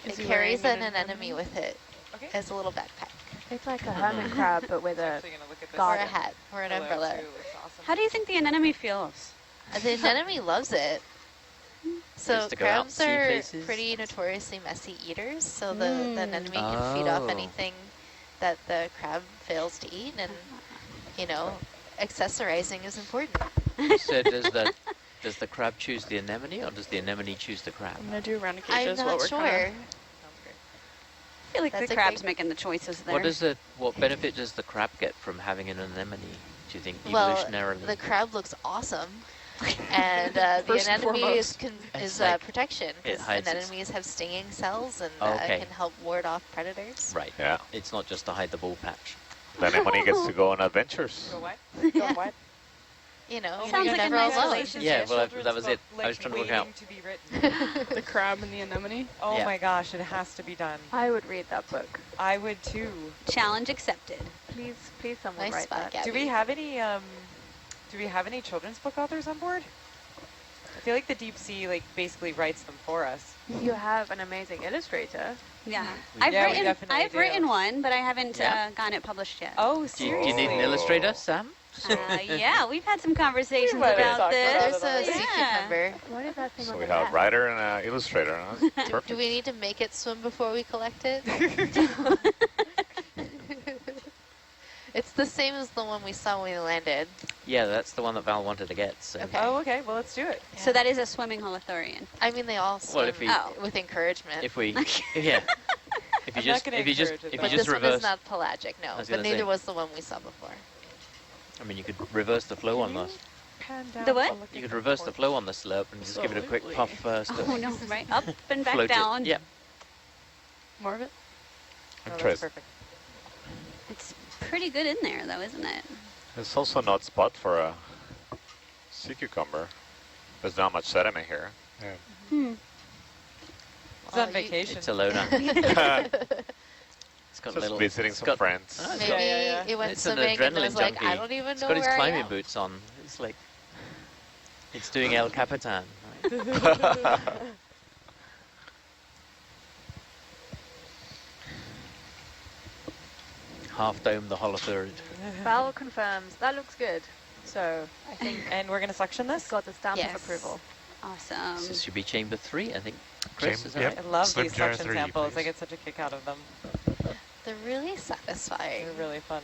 Is It he carries wearing an an anemone with it Okay. as a little backpack. It's like a hermit crab, but with a Actually gonna look at this Or a garden. hat or an below, umbrella. too. It's awesome. How do you think the anemone feels? The anemone loves it. So Likes to go out and crabs see are places. pretty notoriously messy eaters, so the anemone can feed Oh. off anything that the crab fails to eat, and accessorizing is important. So does the crab choose the anemone, or does the anemone choose the crab? I'm gonna do round of I'm cages while not we're sure. kinda- Sounds great. I feel like That's the a crab's great- making the choices there. What benefit does the crab get from having an anemone? Do you think Well, evolutionarily? the crab looks awesome, and the First and anemone is, foremost. It's is like protection, it because hides its- anemones have stinging cells and Okay. can help ward off predators. Right. Yeah. It's not just to hide the ball patch. The anemone gets to go on adventures. Go what? Going wide. Sounds you're like a never nice alone. relationship. Yeah, well, that Children's was book, it. I like, was trying to work out. waiting to be written. The crab and the anemone. Oh Yeah. my gosh, it has to be done. I would read that book. I would too. Challenge accepted. Please, someone Nice write spot, that. Gabby. Do we have any children's book authors on board? I feel like the deep sea basically writes them for us. You have an amazing illustrator. Yeah. Yeah, I've we written definitely I've do. written one, but I haven't Yeah. gotten it published yet. Oh, Do you seriously? need an illustrator, Sam? Yeah, we've had some conversations might have about talked this. about There's a Yeah. secret number. What is that thing So on we the have back? writer and illustrator. Huh? Perfect. Do we need to make it swim before we collect it? It's the same as the one we saw when we landed. Yeah, that's the one that Val wanted to get. So. Okay. Oh, okay. Well, let's do it. Yeah. So that is a swimming holothurian. I mean, they all swim if we- Oh. with encouragement. If we, yeah, if you I'm not just, gonna if you just, encourage it, if though. you But just this one is reverse, not pelagic, no. I was But gonna neither say. was the one we saw before. I mean, you could reverse the flow on the, Pan down The what? to look you at could the reverse the port. flow on the slurp and just give it a quick Absolutely. puff first. Oh no, right? Up and back float down. it. Yeah. More of it? Oh, that's Interesting. perfect. It's pretty good in there though, isn't it? It's also an odd spot for a sea cucumber. There's not much sediment here. Yeah. Hmm. It's Well, on vacation. It's a loner. It's got Just little. visiting it's some got- friends. Ah, it's Maybe got- yeah. it went It's an swimming and adrenaline was like, I junkie. don't even It's know got its where I climbing am. boots on. It's like it's doing El Capitan. Right? Half dome the holothurian. Val confirms that looks good. So I think And we're going to suction it's this? got the stamp Yes. of approval. Awesome. This should be chamber 3, I think. Chris, is that Yep. right? I love Slip these jar suction 3, samples. I please. get such a kick out of them. They're really satisfying. They're really fun.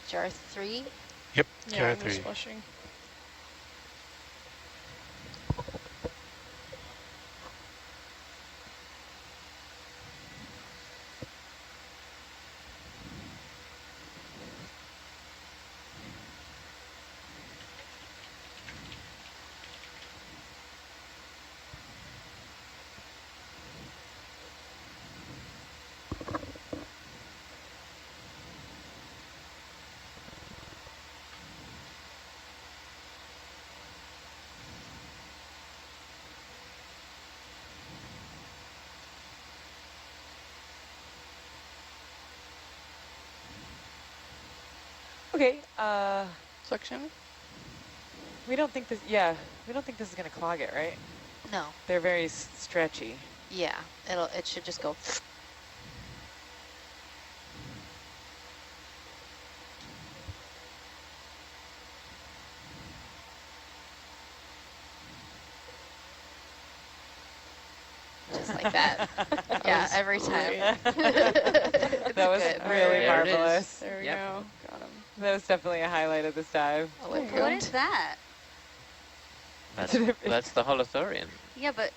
Jar 3. Yep. Yeah, jar I'm just 3. flushing. Okay. Suction? We don't think this. Yeah, we don't think this is going to clog it, right? No. They're very stretchy. Yeah. It should just go. Just like that. Yeah, every time. That was good. really There it is. marvelous. There we Yep. go. Got him. That was definitely a highlight of this dive. Oh, wait, What is that? That's the holothurian. Yeah, but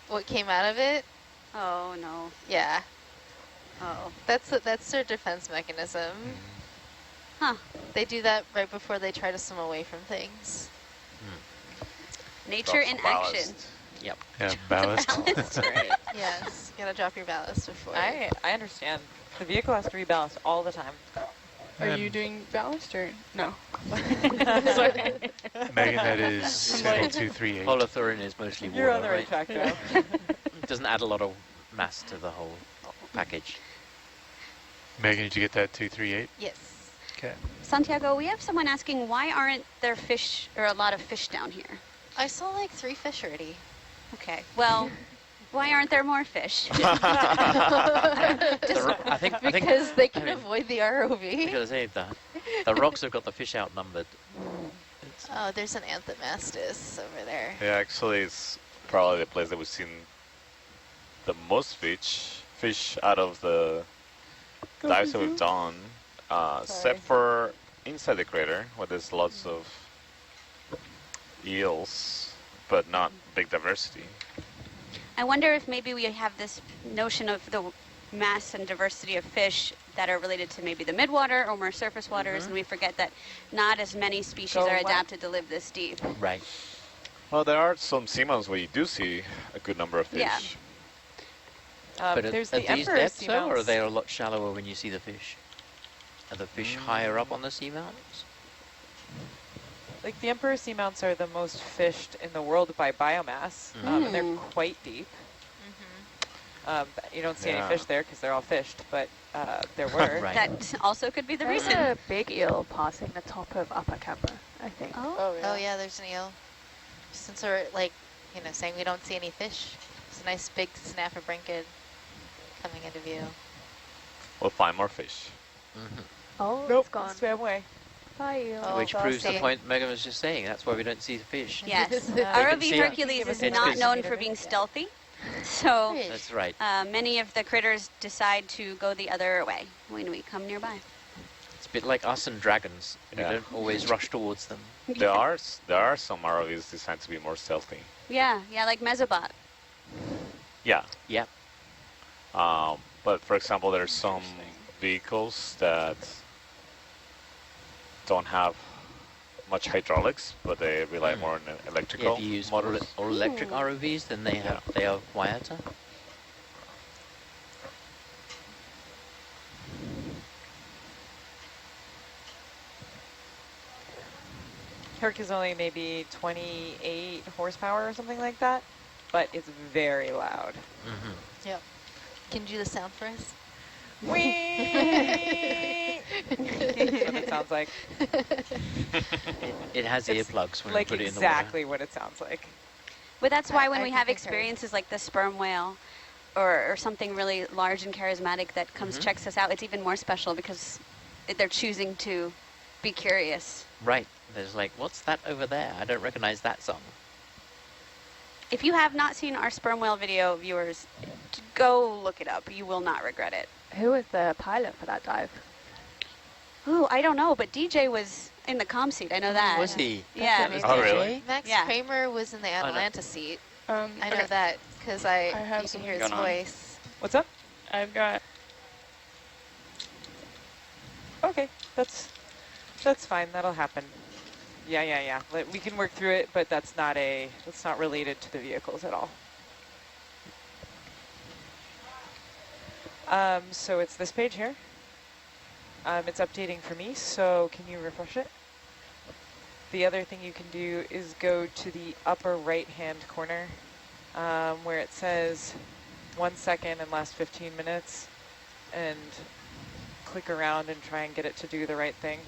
what came out of it? oh no. Yeah. Oh. That's their defense mechanism. Huh. They do that right before they try to swim away from things. Nature Drop in some action. ballast. Yep. Yeah, ballast. Ballast, right. Yes. Gotta drop your ballast before. I understand. The vehicle has to reballast all the time. Are you doing ballast or no? Sorry. Megan, that is I'm sample like- 238. You're Holothurian is mostly water, on the right track, though. It doesn't add a lot of mass to the whole package. Megan, did you get that 238? Yes. Okay. Santiago, we have someone asking why aren't there fish or a lot of fish down here? I saw like 3 fish already. Okay. Well, why aren't there more fish? I think Because they can I mean, avoid the ROV. because hey, the rocks have got the fish outnumbered. Oh, there's an Anthomastus over there. Yeah, actually, it's probably the place that we've seen the most fish out of the dives that we've done, except for inside the crater, where there's lots of eels, but not big diversity. I wonder if maybe we have this notion of the mass and diversity of fish that are related to maybe the midwater or more surface waters, and we forget that not as many species Go are what? adapted to live this deep. Right. Well, there are some seamounts where you do see a good number of fish. Yeah. But There's at the these emperor depths, though, or are seamounts. they a lot shallower when you see the fish? Are the fish higher up on the seamounts? Like the emperor seamounts are the most fished in the world by biomass, and they're quite deep. You don't see Yeah. any fish there because they're all fished, but there were. Right. That also could be the There's reason. a big eel passing the top of upper camera, I think. Oh, Oh yeah, there's an eel. Since we're like, saying we don't see any fish, it's a nice big snappabrinket coming into view. We'll find more fish. Oh, Nope, it's gone. swam away. Bye. Oh, Which proves the see. point Megan was just saying. That's why we don't see the fish. Yes, can ROV see it. Hercules is It's not 'cause- known for being stealthy, so Fish. That's right. many of the critters decide to go the other way when we come nearby. It's a bit like us and dragons. We Yeah. don't always rush towards them. There are some ROVs designed to be more stealthy. Yeah, like Mesobot. Yeah. Yep. But for example, there's some vehicles that don't have much hydraulics, but they rely more on Yeah, electrical if you use all, motors. all electric ROVs, then they are quieter. Herc is only maybe 28 horsepower or something like that, but it's very loud. Mm-hmm. Yep. Can you do the sound for us? Whee! That's what it sounds like. It has It's earplugs when like you put it in the water. exactly what it sounds like. But that's why when I we can have concur. experiences like the sperm whale or something really large and charismatic that comes checks us out, it's even more special because they're choosing to be curious. Right. There's like, what's that over there? I don't recognize that song. If you have not seen our sperm whale video, viewers, go look it up. You will not regret it. Who was the pilot for that dive? Ooh, I don't know, but DJ was in the comm seat. I know that. Was he? Yeah. Was Oh, DJ? really? Max Yeah. Kramer was in the no. Atlanta seat. I I know that because I have you can something hear his going on. voice. What's up? I've got Okay, that's fine. That'll happen. Yeah. We can work through it, but that's not related to the vehicles at all. So it's this page here. It's updating for me, so can you refresh it? The other thing you can do is go to the upper right-hand corner where it says 1 second and last 15 minutes and click around and try and get it to do the right thing.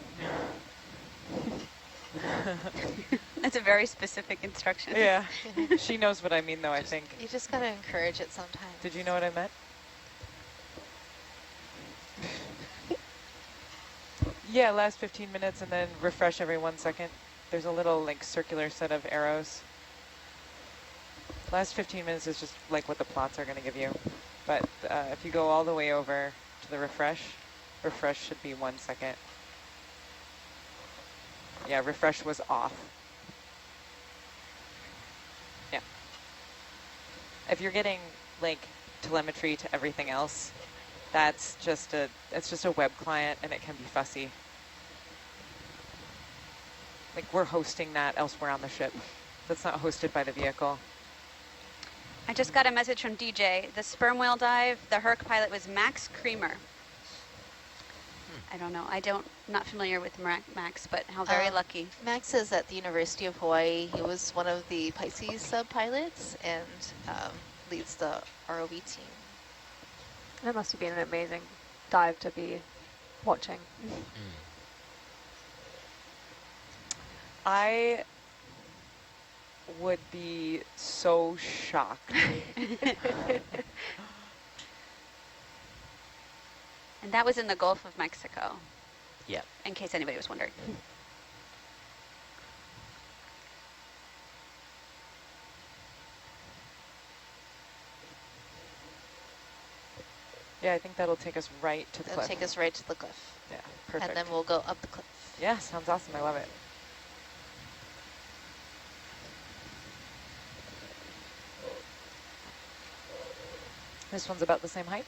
That's a very specific instruction. Yeah, she knows what I mean though, I think. You just gotta encourage it sometimes. Did you know what I meant? Yeah, last 15 minutes and then refresh every 1 second. There's a little like circular set of arrows. Last 15 minutes is just like what the plots are gonna give you. But if you go all the way over to the refresh should be 1 second. Yeah, refresh was off. Yeah. If you're getting like telemetry to everything else, that's just a web client and it can be fussy. Like we're hosting that elsewhere on the ship. That's not hosted by the vehicle. I just got a message from DJ. The sperm whale dive, the Herc pilot was Max Kramer. I don't know. Not familiar with Max, but how very lucky. Max is at the University of Hawaii. He was one of the Pisces sub-pilots and leads the ROV team. That must have been an amazing dive to be watching. I would be so shocked. And that was in the Gulf of Mexico. Yep. In case anybody was wondering. Yeah, I think that'll take us right to the That'll cliff. take us right to the cliff. Yeah, perfect. And then we'll go up the cliff. Yeah, sounds awesome. I love it. This one's about the same height?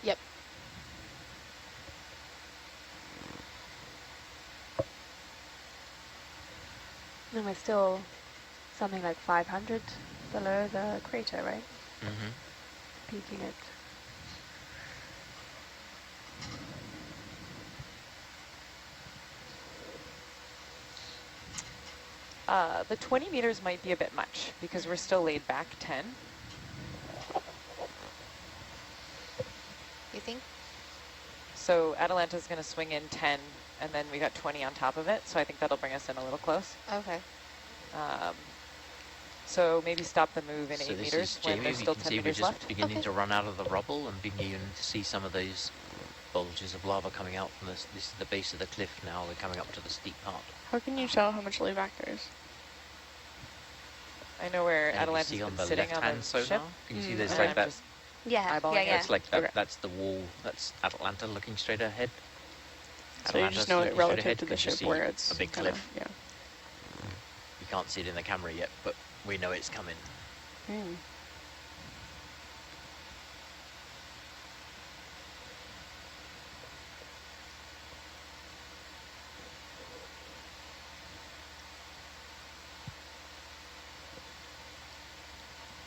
Yep. And we're still something like 500 below the crater, right? Mm-hmm. Peaking at... The 20 meters might be a bit much because we're still laid back 10. You think? So Atalanta's going to swing in 10, and then we got 20 on top of it, so I think that'll bring us in a little close. Okay. So maybe stop the move in So 8 this meters is when Jamie. there's We still can 10 see we're meters just left. beginning Okay. to run out of the rubble and beginning to see some of those bulges of lava coming out from this. This is the base of the cliff now. We're coming up to the steep part. How can you tell how much layback there is? I know where And if you Atalanta's see on been the sitting on left-hand the sonar, ship. can you see there's and like I'm that? just Yeah, eyeballing yeah, it. yeah. It's like that. Okay. That's the wall. That's Atalanta looking straight ahead. So you just know it looking straight relative ahead to the 'cause you ship see where it's a big kinda- cliff. Yeah. You can't see it in the camera yet, but we know it's coming.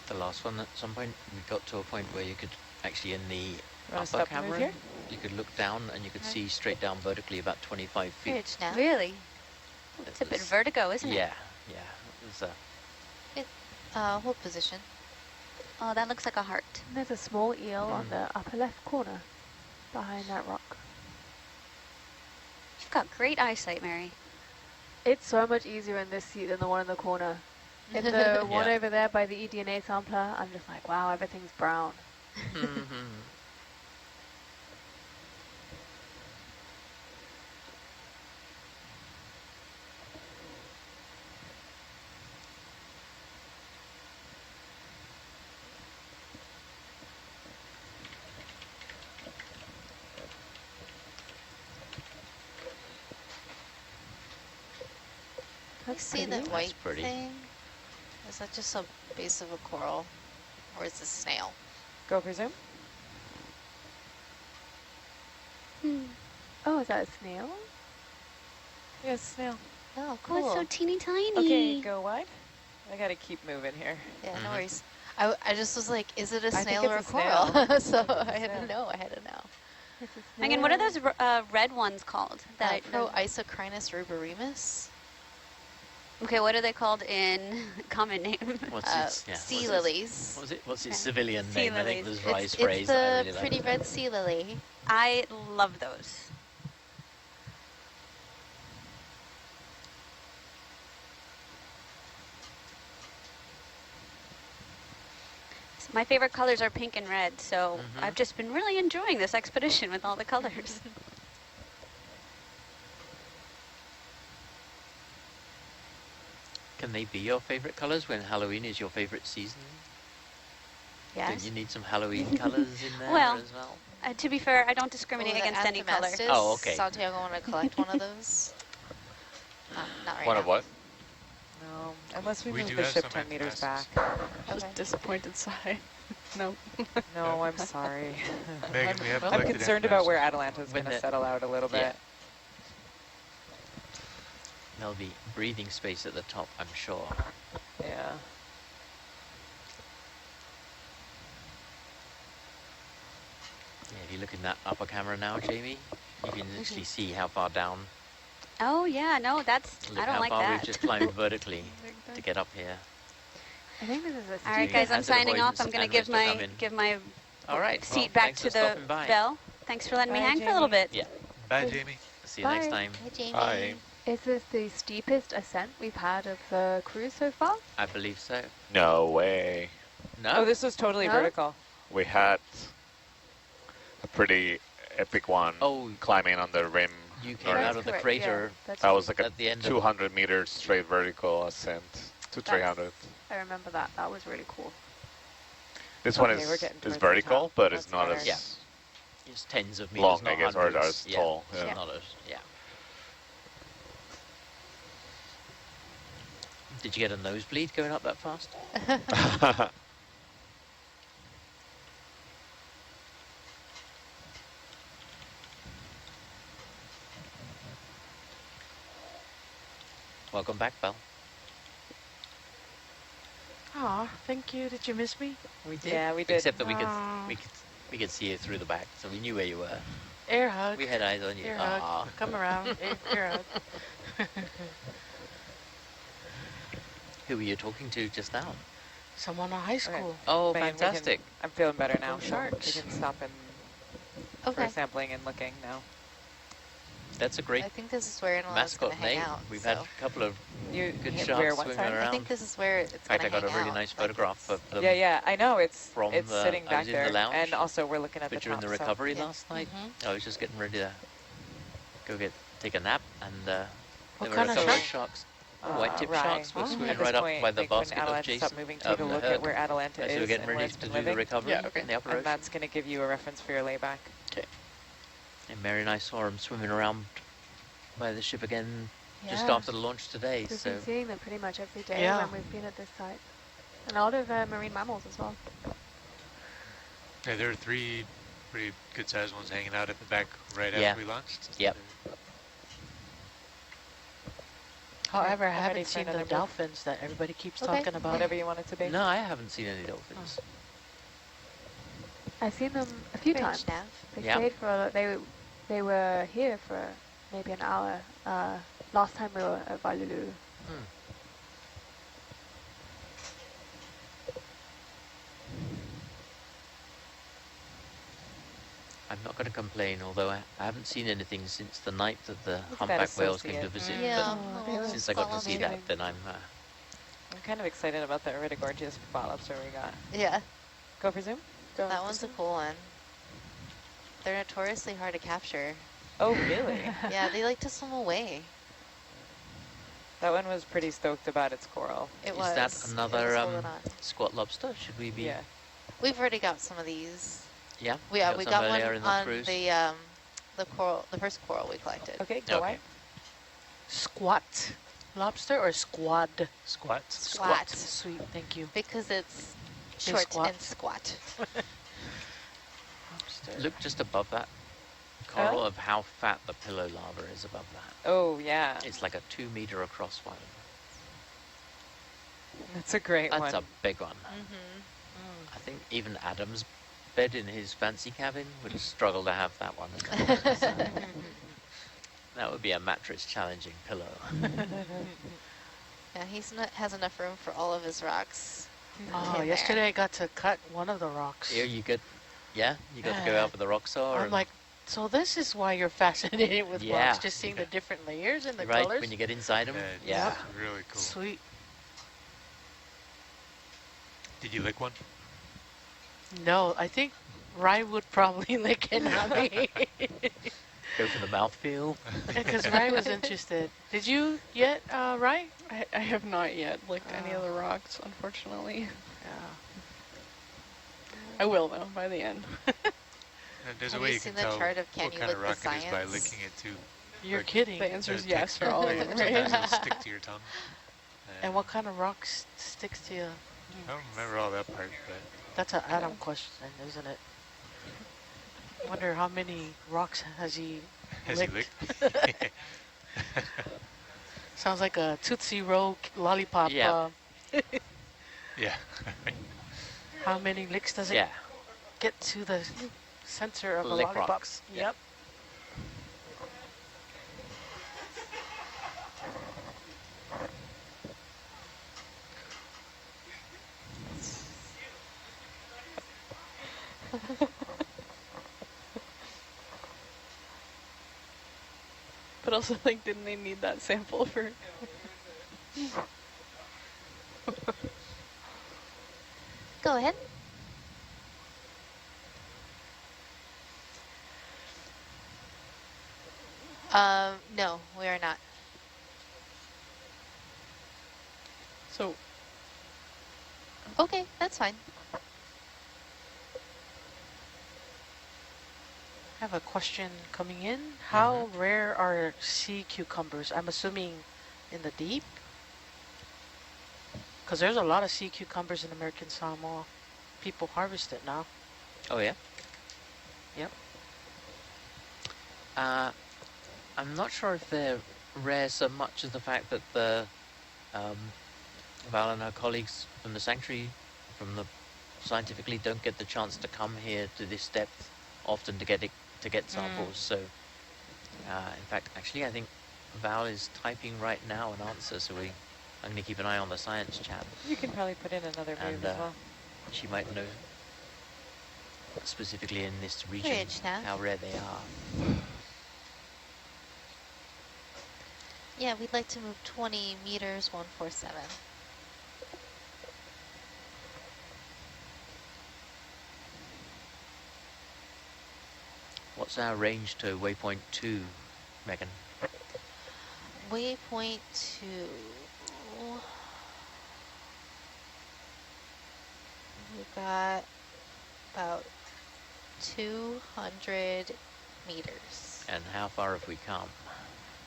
The last one, at some point, we got to a point where you could actually, in the Wanna upper stop and move camera, here? you could look down and you could see straight down vertically about 25 feet. Bridge now. Really? It's a bit was- vertigo, isn't it? Yeah, yeah. It was, Hold position. Oh, that looks like a heart. And there's a small eel on the upper left corner behind that rock. You've got great eyesight, Mary. It's so much easier in this seat than the one in the corner. In the one Yeah. over there by the eDNA sampler, I'm just like, wow, everything's brown. You That's see pretty. that white pretty. thing? Is that just a base of a coral? Or is it a snail? Go for zoom. Oh, is that a snail? Yes, snail. Oh, Oh, cool. it's so teeny tiny. Okay, go wide. I gotta keep moving here. Yeah, no Mhm. worries. I just was like, is it a think snail or a it's a coral? snail. So I I think had it's to a know. I had to know. It's a snail. Megan, what are those red ones called? That Pro-Isocrinus ruborimus. okay, what are they called in common name? What's its, yeah, Sea what's its- lilies. What's it? What's its Okay. civilian Sea name? I think lilies. there's Rye's It's phrase that I the really pretty like. red sea lily. I love those. My favorite colors are pink and red, so Mhm. I've just been really enjoying this expedition with all the colors. Can they be your favorite colors when Halloween is your favorite season? Yes. Don't you need some Halloween colors in there Well, as well? To be fair, I don't discriminate the against any color. Anthomastus. Oh, okay. Santiago want to collect one of those? Not right One now. of what? No, unless we We move do the have ship some 10 meters back. anthomastus. Just disappointed sigh. No. No, I'm sorry. Megan, we have I'm collected concerned about where anthomastus. Atalanta's When going to the- settle out a little Yeah. bit. There'll be breathing space at the top, I'm sure. Yeah. Yeah, if you look in that upper camera now, Jamie, you can actually see how far down. Oh yeah, no, that's Look I don't how like far that. we've just climbed vertically to get up here. I think this is a All right, Jamie, guys, I'm hazard signing off. avoidance I'm going to and give rest are coming. give my All right. seat well, back thanks to for the stopping by. bell. Thanks for letting me Bye, hang for a little Jamie. bit. Yeah. Bye, Jamie. See you next Bye. time. Hi, Jamie. Hi. Is this the steepest ascent we've had of the cruise so far? I believe so. No way. No? Oh, this was totally No? vertical. We had a pretty epic one Oh, climbing on the rim. you came Right. out of the Correct, crater yeah, that's That was like a at the end of 200 meter straight vertical ascent to 300. I remember that. That was really cool. This one Okay, we're is getting towards the vertical, top. but it's That's not better. as Yeah. it's tens of meters, long, not I guess, or hundreds. as Yeah. tall. It's Yeah. not as, yeah. Did you get a nosebleed going up that fast? Welcome back, Belle. Aw, thank you. Did you miss me? We did. Yeah, we did. Except that Aw. we could see you through the back, so we knew where you were. Air hug. We had eyes on you. Air Aw. hug. Come around. Air hug. Who were you talking to just now? Someone in high school. Oh, Megan, we can- fantastic. I'm feeling better now. Go So Sharks. we can stop and Okay. for sampling and looking now. That's a great I think this is where Anna is mascot going to hang name. out. We've so. had a couple of You good where sharks what, swimming sorry? around. I think this is where it's In going fact, to I got hang a really out. nice Like photograph of them. Yeah, I know it's From sitting I back was in there, the lounge, and also we're looking at but the during top. the recovery Yeah. last night, Mhm. I was just getting ready to go take a nap, and there What were a kind of couple of shark? sharks. So, White-tip rye. sharks were Oh. swimming At this right up point, by the like when basket of Atalanta stop Jason, moving, take a the look Herc, at where Atalanta as we is were getting and where ready it's to been do the living, recovery Yeah, okay. in the upper and ocean. that's going to give you a reference for your layback. Okay. And Mary and I saw him swimming around by the ship again just Yeah. after the launch today. We've So been seeing them pretty much every day Yeah. when we've been at this site. And a lot of marine mammals as well. Yeah, there are 3 pretty good-sized ones hanging out at the back right Yeah. after we launched. Yep. However, I I'm ready haven't for seen the another move. dolphins that everybody keeps Okay. talking about. Whatever you want it to be. no, I haven't seen any dolphins. I've seen them a few Great, times. Nav. They Yeah. stayed for they were here for maybe an hour. Last time we were at Valulu. Hmm. I'm not going to complain, although I haven't seen anything since the night that the Look at that humpback whales came to associate. visit. Yeah. Oh, they were But since I got to see follow that, me. then I'm I'm kind of excited about the iridogorgia spot lobster we got. Yeah, Go for zoom. that one's a cool one. They're notoriously hard to capture. Oh, really? Yeah, they like to swim away. That one was pretty stoked about its coral. It Is was. that it another was holding on. squat lobster? Should we be? Yeah. We've already got some of these. Yeah. We some got one earlier in the on cruise. the coral, the first coral we collected. Okay, go Okay. wide. Squat lobster or squad? Squats. Squat. Sweet, thank you. Because it's They short squat. and squat. Lobster. Look just above that coral of how fat the pillow lava is above that. Oh, yeah. It's like a 2 meter across one. That's a great That's one. a big one. Mm-hmm. I think even Adam's bed in his fancy cabin would struggle to have that one. So that would be a mattress challenging pillow. Yeah, has enough room for all of his rocks. Oh, in there. yesterday I got to cut one of the rocks. Here you got to go out with the rock saw. I'm and like, so this is why you're fascinated with Yeah. rocks, just seeing the different layers and the right colors. when you get inside them. Yeah, Yeah. it's really cool. Sweet. Did you lick one? No, I think Ryan would probably lick it, not me. Go for the mouthfeel. Because Ryan was interested. Did you yet, Ryan? I have not yet licked any of the rocks, unfortunately. Yeah. I will, though, by the end. There's Have a way you you seen can the tell chart of can what you kind of lick rock the it is by science? licking it too. You're Like, kidding. The answer is the yes for texture, all of right? them, Sometimes right? it'll stick to your tongue. And what kind of rock sticks to you? I don't remember all that part, but That's an Adam question, isn't it? Wonder how many rocks has he has licked? he licked? Sounds like a Tootsie Roll lollipop. Yeah. Yeah. How many licks does it Yeah. get to the center of a Lick lollipop? rocks. Yeah. Yep. But also, like, didn't they need that sample for... Go ahead. No, we are not. So, Okay, that's fine. I have a question coming in. How rare are sea cucumbers? I'm assuming in the deep? Because there's a lot of sea cucumbers in American Samoa. People harvest it now. Oh yeah. Yep. I'm not sure if they're rare so much as the fact that the Val and her colleagues from the sanctuary, from the scientifically, don't get the chance to come here to this depth often to get samples. So, in fact, actually, I think Val is typing right now an answer. So I'm going to keep an eye on the science chat. You can probably put in another move And, as well. She might know specifically in this region Bridge now. how rare they are. Yeah, we'd like to move 20 meters, 147. What's our range to waypoint 2, Megan? Waypoint 2. We've got about 200 meters. And how far have we come?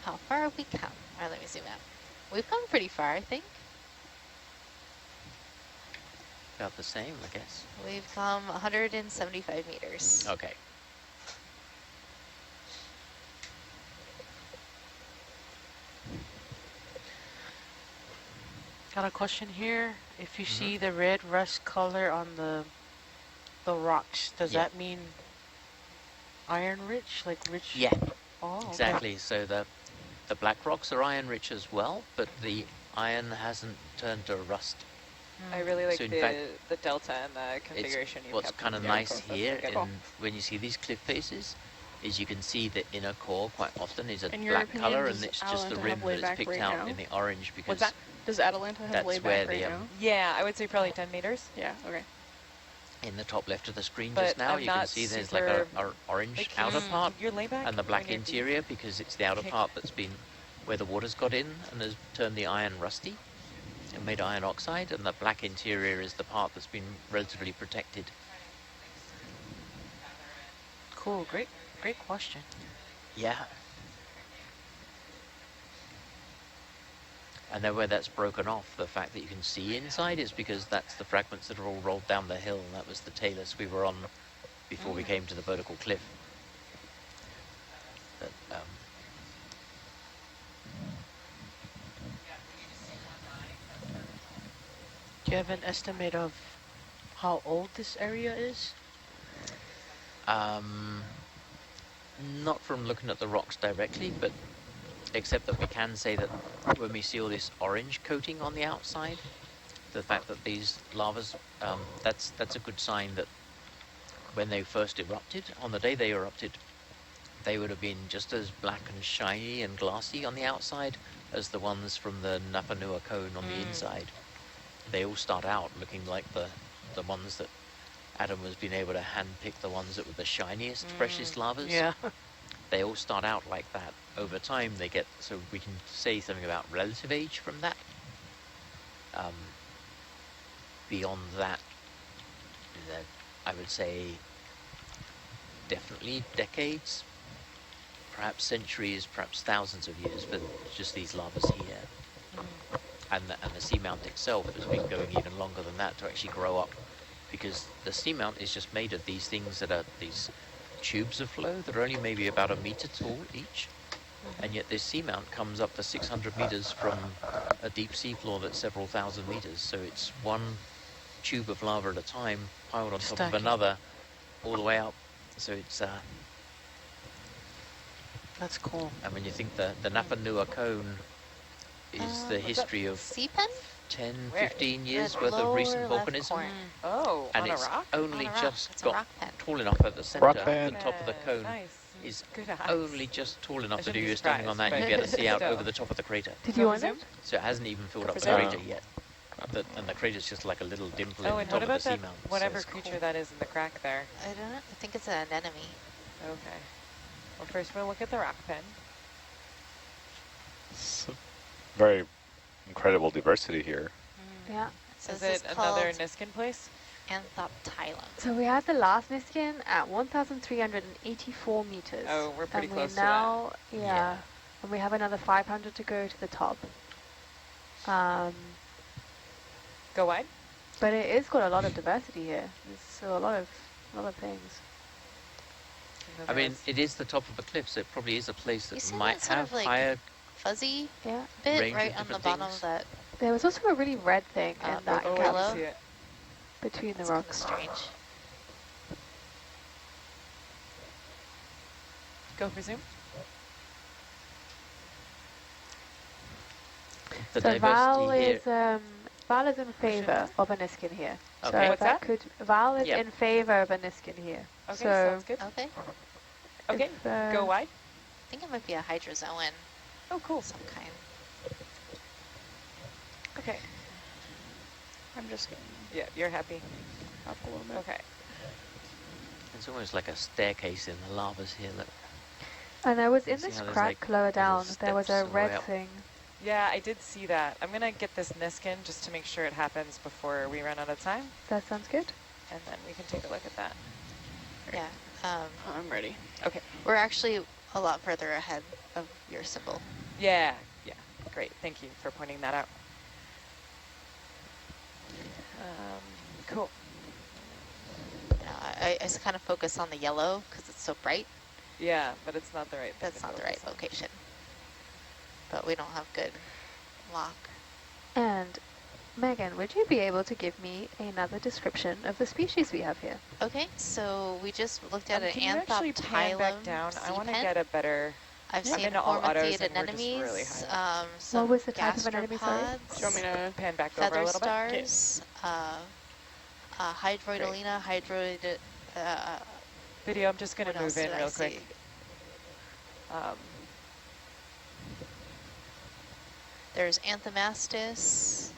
How far have we come? All right, let me zoom out. We've come pretty far, I think. About the same, I guess. We've come 175 meters. Okay. Got a question here. If you see the red rust color on the rocks, does that mean iron rich, like rich? Yeah, Oh, exactly. So the black rocks are iron rich as well, but the iron hasn't turned to rust. I really like So in the fact, delta and the configuration you've What's kept kind of in the nice process. here, That's in, when you see these cliff faces, is you can see the inner core quite often is a In your black opinion, color, does and it's just the Atalanta rim have way that it's back picked right out now? in the orange because What's that? Does Atalanta have that's way where back the right now? Yeah, I would say probably 10 meters. Yeah, okay. in the top left of the screen But just now, I'm you can not see there's like a orange like, outer part your layback and the black when you're- interior because it's the outer part that's been where the water's got in and has turned the iron rusty and made iron oxide, and the black interior is the part that's been relatively protected. Cool. Great question. Yeah. And then where that's broken off, the fact that you can see inside is because that's the fragments that are all rolled down the hill, and that was the talus we were on before we came to the vertical cliff. But, Do you have an estimate of how old this area is? not from looking at the rocks directly, but except that we can say that when we see all this orange coating on the outside, the fact that these lavas, that's a good sign that when they first erupted, on the day they erupted, they would have been just as black and shiny and glassy on the outside as the ones from the Napanua cone on the inside. They all start out looking like the ones that Adam has been able to handpick, the ones that were the shiniest, freshest lavas. Yeah. They all start out like that. Over time they get, so we can say something about relative age from that. Beyond that, I would say definitely decades, perhaps centuries, perhaps thousands of years for just these lavas here. And the seamount itself has been going even longer than that to actually grow up, because the seamount is just made of these things that are these tubes of flow that are only maybe about a meter tall each. And yet this seamount comes up to 600 meters from a deep sea floor that's several thousand meters. So it's one tube of lava at a time piled on top of another all the way up. So it's That's cool. and when you think the Napanua cone is the history of Sea pen? 10, Where? 15 years The worth of recent lower left volcanism. corner. Oh, And on a it's rock? only On a rock. just It's a got rock pen. tall enough at the center. Rock The pen. top of the cone Nice. is Good eyes. only just tall enough I to do shouldn't be you standing on that surprised, and you but get to see out still. over the top of the crater. Did you want it? So it hasn't even filled up the zoom. crater yet. And the crater's just like a little dimple Oh, in and the what top about of the that, seamount. whatever So creature that is in the crack there? I don't know. I think it's an anemone. Okay. Well, first we'll look at the rock pen. It's a very incredible diversity here. Yeah. So Is this it is another called Niskin place? Anthoptylum. So we had the last Niskin at 1,384 meters. Oh, we're pretty and close to we're now, Yeah. yeah, and we have another 500 to go to the top. Go wide? But it is got a lot of diversity here. There's a lot of things. And then I mean, there's- it is the top of a cliff, so it probably is a place You that see might that sort have of like higher. fuzzy Yeah. bit Range of right on the different bottom things. of that. There was also a really red thing in that oh, gap I see it. between the It's kind of rocks. strange. Go for zoom. The So Val diversity here. is Val is in favor of a Niskin here. Okay. So What's that? Val is Yep. in favor of a Niskin here. Okay, so sounds good. Okay. Okay, if, go wide. I think it might be a hydrozoan. Oh, cool. Some kind. Okay. I'm just getting Yeah, you're happy. up a little bit. Okay. It's almost like a staircase in the lavas here. Look. And I was in See this how there's, crack like, lower little down. There was a steps all the way red up? thing. Yeah, I did see that. I'm going to get this Niskin just to make sure it happens before we run out of time, That sounds good. and then we can take a look at that. Yeah. I'm ready. Okay. We're actually a lot further ahead of your symbol. Yeah, yeah. Great. Thank you for pointing that out. Cool. I just kind of focus on the yellow because it's so bright. Yeah, but it's not the right thing That's to not the right focus on. location. But we don't have good lock. And Megan, would you be able to give me another description of the species we have here? Okay, so we just looked at an Can you actually pan back down? I want to get a better... I've I'm seen into all autos formatted and we're just anemones, really high. some What was the type of anemone, sorry? gastropods, Do you want me to? Pan back over a feather little bit. stars, hydroidolina, Video, I'm just going what to else move in did I real see? quick. There's anthomastus,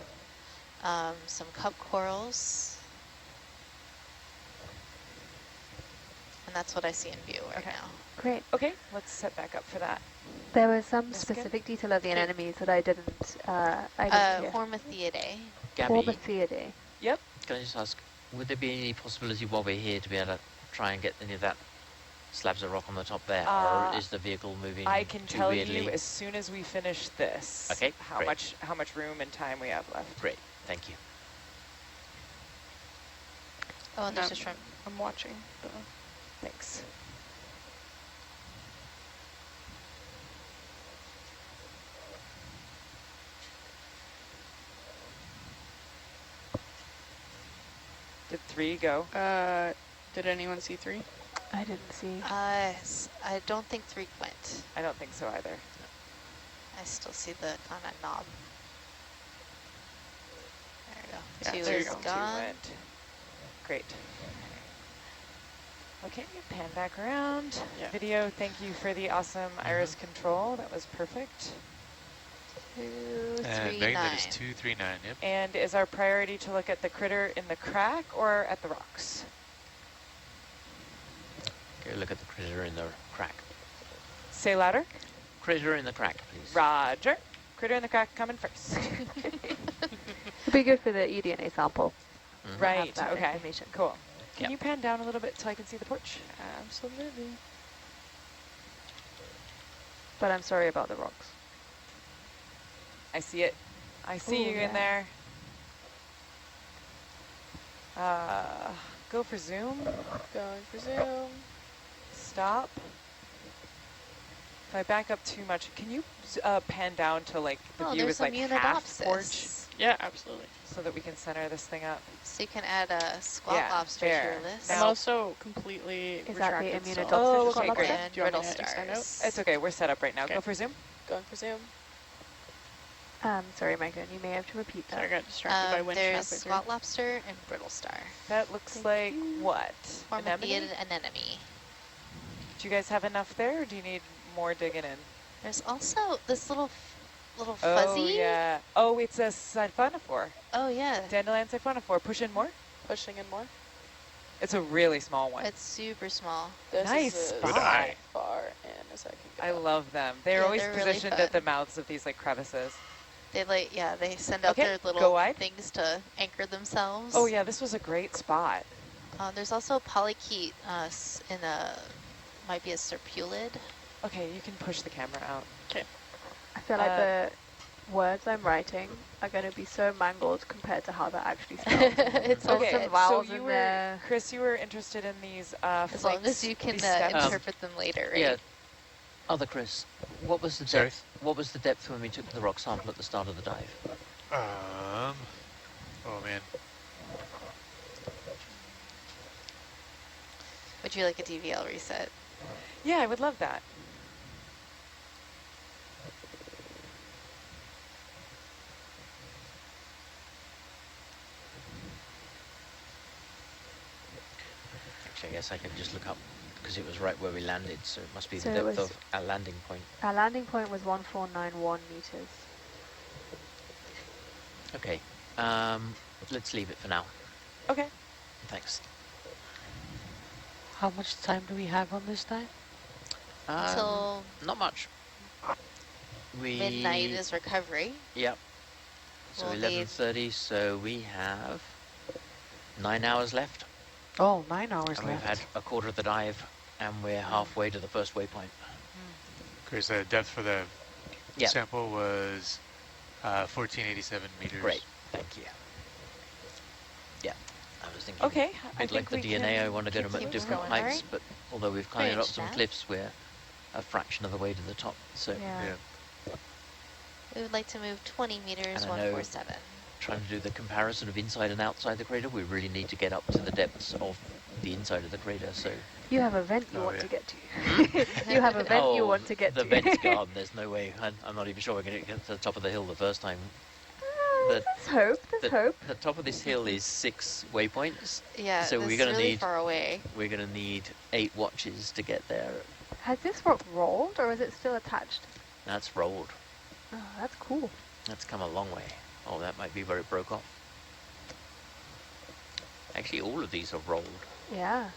some cup corals, and that's what I see in view right Okay. now. Great. Okay, let's set back up for that. There was some Niskin? specific detail of the anemones that I didn't hear. Hormathiidae. Gabby, Formathiidae. Yep. can I just ask, would there be any possibility while we're here to be able to try and get any of that slabs of rock on the top there, or is the vehicle moving I can too tell weirdly? you as soon as we finish this Okay, how great. much room and time we have left. Great, thank you. Oh, and there's No. a shrimp. I'm watching. Thanks. Did 3 go? Did anyone see 3? I didn't see. I don't think 3 went. I don't think so either. I still see the kind of knob. There we go. Yeah, 2 there you is go. 2 gone. went. Great. Okay, pan back around. Yeah. Video, thank you for the awesome iris control. That was perfect. 2, And 3, Megan, 9. that is 239. Yep. And is our priority to look at the critter in the crack or at the rocks? Go look at the critter in the crack. Say louder. Critter in the crack, please. Roger. Critter in the crack coming first. It'd be good for the eDNA sample. Mhm. Right, that okay, information. cool. Can Yep. you pan down a little bit so I can see the porch? Absolutely. But I'm sorry about the rocks. I see it. I see Ooh, you in yeah. there. Go for zoom. Going for zoom. Stop. If I back up too much, can you pan down to like the Oh, view there's is like half porch Immunodopsis. Yeah, absolutely. so that we can center this thing up? So you can add a squat Yeah, lobster to your there. list. I'm Now- also completely Is that the retracted still. Immunodopsis Oh, squat okay, great. lobster? And Do you want brittle me to extend out? stars. It's okay, we're set up right now. Okay. Go for zoom. Going for zoom. Sorry, Megan, you may have to repeat Sorry, I that. got distracted by winch There's halfway through. squat lobster and brittle star. That looks like what? Anemone? Hormathiid anemone. Do you guys have enough there or do you need more digging in? There's also this little Oh, fuzzy. yeah. Oh, it's a siphonophore. Oh, yeah. Dandelion siphonophore. Push in more. Pushing in more. It's a really small one. It's super small. This Nice is spot. as Good eye. far in as I can go. I love them. They're Yeah, always they're really positioned fun. at the mouths of these like crevices. They they send out Okay, their go little wide. things to anchor themselves. Oh yeah, this was a great spot. There's also polychaete in a, might be a serpulid. Okay, you can push the camera out. I feel like the words I'm writing are going to be so mangled compared to how they're actually spelled. It's There's okay. some so vowels you in were, there. Chris, you were interested in these As long as you can interpret them later, right? Yeah. Other Chris, what was the Sorry? depth? What was the depth when we took the rock sample at the start of the dive? Oh man. Would you like a DVL reset? Yeah, I would love that. Actually, I guess I can just look up because it was right where we landed, so it must be So the it depth was- of our landing point. Our landing point was 1491 meters. Okay, let's leave it for now. Okay. Thanks. How much time do we have on this time? Until Not much. midnight is recovery. Yep. So We'll need- 11:30, so we have 9 hours left. Oh, 9 hours And we've left. had a quarter of the dive, and we're halfway to the first waypoint. Okay, so the depth for the Yeah. sample was 1487 meters. Great, thank you. Yeah, I was thinking. Okay, A I bit think like the we DNA, I can want to get them keep at different going. heights, Alright. but although we've climbed Great, up some Steph. cliffs, we're a fraction of the way to the top. So Yeah. We would like to move 20 meters, And I know- 147. trying to do the comparison of inside and outside the crater, we really need to get up to the depths of the inside of the crater. So You have a vent you Oh, want yeah. to get to. You have a vent you want to get the to. vent's gone. There's no way. I'm not even sure we're going to get to the top of the hill the first time. The- There's hope, there's hope. The top of this hill is 6 waypoints. Yeah, So this we're is gonna really need- far away. We're going to need 8 watches to get there. Has this rock rolled or is it still attached? That's rolled. Oh, that's cool. That's come a long way. Oh, that might be where it broke off. Actually, all of these are rolled. Yeah.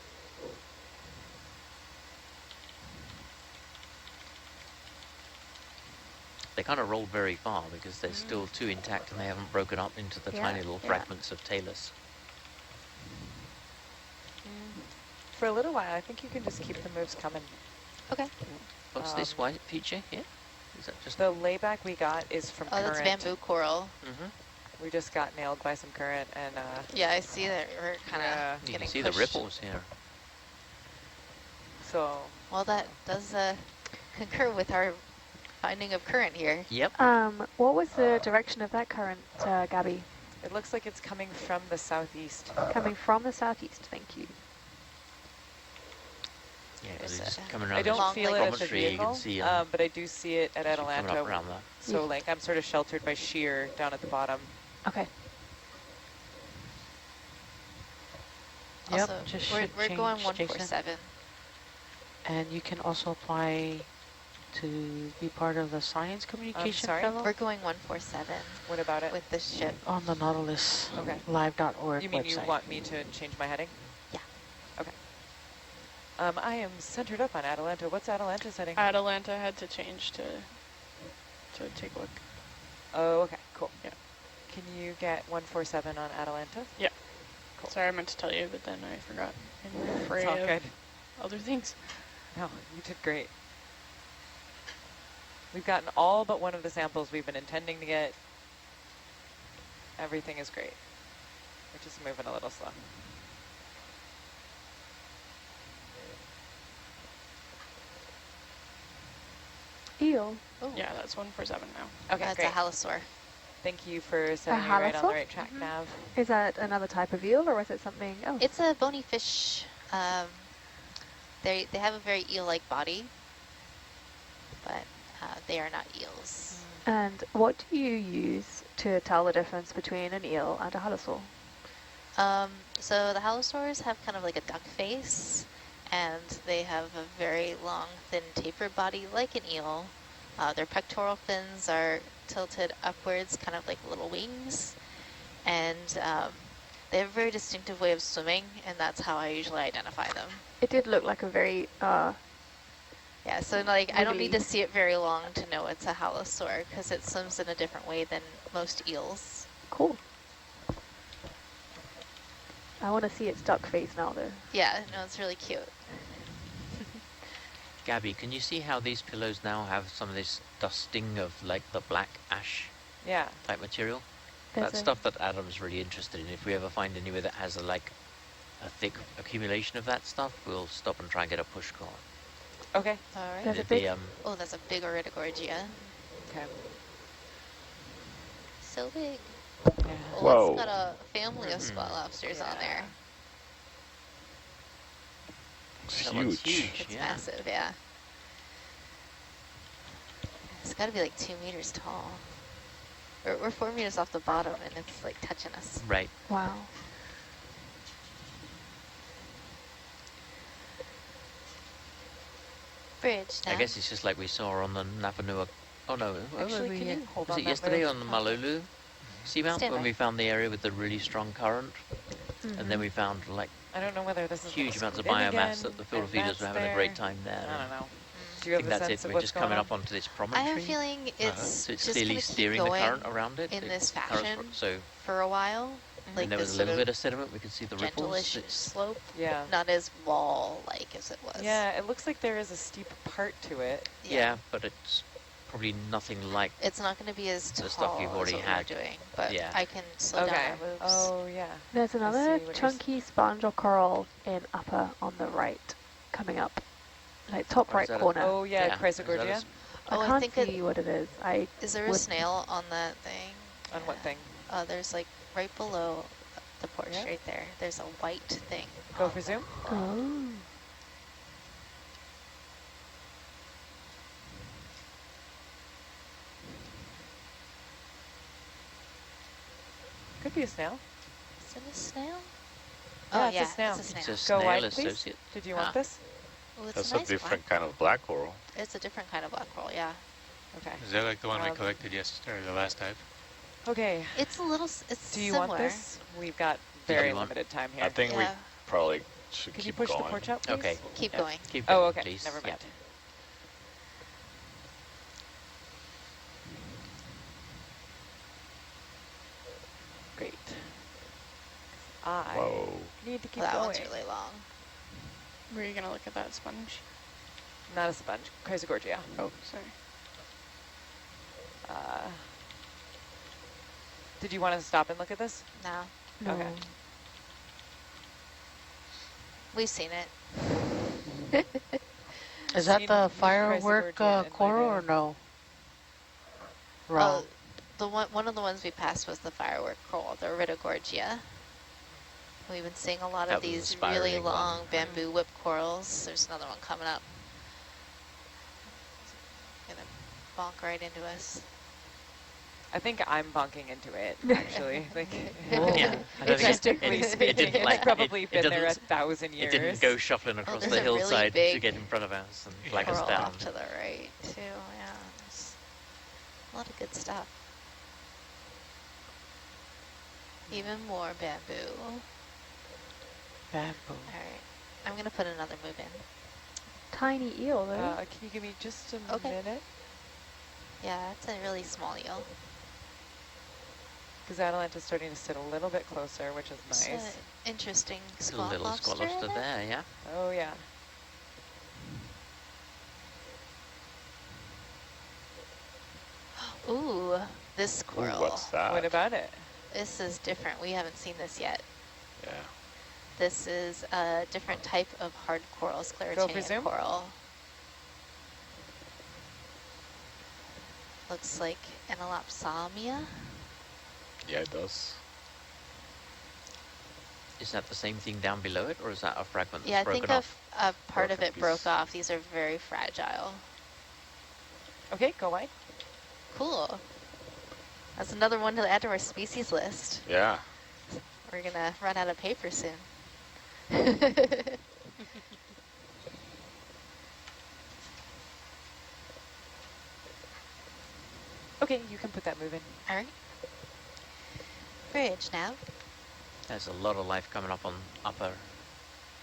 They kind of rolled very far because they're still too intact and they haven't broken up into the Yeah, tiny little yeah. fragments of talus. For a little while, I think you can just keep the moves coming. Okay. What's this white feature here? Is that just... The layback we got is from Oh, current. that's bamboo coral. Mm-hmm. We just got nailed by some current, and Yeah, I see that we're kind of Yeah. You getting can see pushed. the ripples here. so Well, that does concur with our finding of current here. Yep. What was the direction of that current, Gabby? it looks like it's coming from the southeast. Coming from the southeast, thank you. Yeah, because There's it's just a- coming I around don't this long feel it at the promontory, you vehicle, can see but I do see it at coming up Atalanta. around there. So like I'm sort of sheltered by sheer down at the bottom. Okay. Yep, Also, just we're should going change, 147. And you can also apply to be part of the science communication sorry? fellow We're going 147 What about it? with this ship. on the Nautilus Okay. live.org You mean website. you want me to change my heading? Yeah. Okay. I am centered up on Atalanta. What's Atalanta's heading? Atalanta had to change to take a look. Oh, okay, cool. Yeah. Can you get 147 on Atalanta? Yeah. Cool. Sorry, I meant to tell you, but then I forgot. In the fray It's all of good. other things. No, you did great. We've gotten all but one of the samples we've been intending to get. Everything is great. We're just moving a little slow. Eel. Oh, Yeah, that's 147 now. Okay, that's great. a halosaur. Thank you for setting me right on the halosaur? right track, Nav. Is that another type of eel or is it something else? It's a bony fish. They have a very eel-like body, but they are not eels. And what do you use to tell the difference between an eel and a halosaur? So the halosaurs have kind of like a duck face, and they have a very long, thin, tapered body like an eel. Their pectoral fins are tilted upwards, kind of like little wings, and they have a very distinctive way of swimming, and that's how I usually identify them. It did look like a very, Yeah, so like I don't need Wiggly. to see it very long to know it's a halosaur, because it swims in a different way than most eels. cool. I want to see its duck face now though. Yeah, no, it's really cute. Gabby, can you see how these pillows now have some of this dusting of like the black ash Yeah. type material? There's That's stuff that Adam's really interested in. If we ever find anywhere that has a thick accumulation of that stuff, we'll stop and try and get a push car. Okay. All right. There's a It'd be, big- Oh, that's a big iridogorgia. Okay. So big. Yeah. Oh, Whoa. it's got a family of spot lobsters on there. It's That one's huge. It's yeah. massive, yeah. It's got to be like 2 meters tall. We're 4 meters off the bottom, and it's like touching us. Right. Wow. Bridge now. I guess it's just like we saw on the Napanua. Oh no, where were Actually, we? can you hold Was on it that yesterday move? on the Malulu seamount Stand when by. we found the area with the really strong current, and then we found like I don't know whether this is gonna huge amounts of scoot in biomass again, that the filter and feeders that's were having a there. great time there. I don't and know. Mm. Do you I have think the that's sense it. of We're what's just going coming on? up onto this I promontory. have a feeling it's So it's just clearly going to keep steering the going current around it. in the this current's fashion so for a while. Like and there this was a sort little of bit of sediment. We could see the ripples. gentleish It's slope, Yeah. not as wall-like as it was. Yeah, it looks like there is a steep part to it. yeah, but it's probably nothing like It's not going to be as the tall stuff you've as already what had. we're doing, but Yeah. I can slow down Okay. our moves. Oh, yeah. There's see another what you're chunky sponge or coral in upper on the right coming up. Like top Oh, is right that a- corner. Oh, yeah, Yeah, is that a Chrysogorgia. s- Oh, I I can't think see what it is. I is there a would- snail on that thing? On what thing? There's like right below the porch Yeah. right there. There's a white thing. Go on for the zoom. coral. Oh. Could be a snail. Is it a snail? Yeah, Oh it's a yeah, snail. it's a It's snail. a Go snail wide, please. associate. Did you Huh. want this? Oh, it's That's a a nice different one. kind of black coral. It's a different kind of black coral, yeah. Okay. Is that like the one we Um, collected yesterday or the last dive? Okay. It's a little. It's Do you similar. want this? We've got Did very you want- limited time here. I think we Yeah. probably should Could you keep push going. the porch out, please? Okay. Keep Yeah, going. Keep Oh, going, okay. please. Never mind. Yeah. Great. I Whoa. need to keep Well, that going. one's really long. Were you gonna look at that sponge? Not a sponge. Chrysogorgia. Oh, sorry. Did you want to stop and look at this? No, No. Okay. we've seen it. Is that Seen the firework Chrysogorgia in my coral or day. no? Wrong. Oh, the one of the ones we passed was the firework coral, the iridogorgia. We've been seeing a lot That of was the these really spiraling one. long bamboo whip corals. There's another one coming up. Gonna bonk right into us. I think I'm bonking into it, actually. Like, Yeah. I don't think statistically speaking, didn't it's like- probably it been there doesn't- 1,000 years. It didn't go shuffling across there's the a really hillside to big get in front of us and flag us Coral down. off to the right too. Yeah, there's a lot of good stuff. Even more bamboo. Bamboo. All right, I'm gonna put another move in. Tiny eel though. Can you give me just a Okay. minute? Yeah, it's a really small eel. Because Atalanta is starting to sit a little bit closer, which is It's nice. an interesting A squat little lobster. squat lobster in there. there, yeah. Oh, yeah. Ooh, this Ooh, squirrel. what's that? What about it? This is different. We haven't seen this yet. Yeah. This is a different type of hard coral, Go for sclerotinian zoom. coral. Looks like Enelopsamia. Yeah, it does. Is that the same thing down below it, or is that a fragment that's Yeah, I broken think off? a part of Broken it broke piece. off. These are very fragile. Okay, go wide. Cool. That's another one to add to our species list. Yeah. We're gonna run out of paper soon. Okay, you can put that move in. All right. Bridge now. There's a lot of life coming up on upper,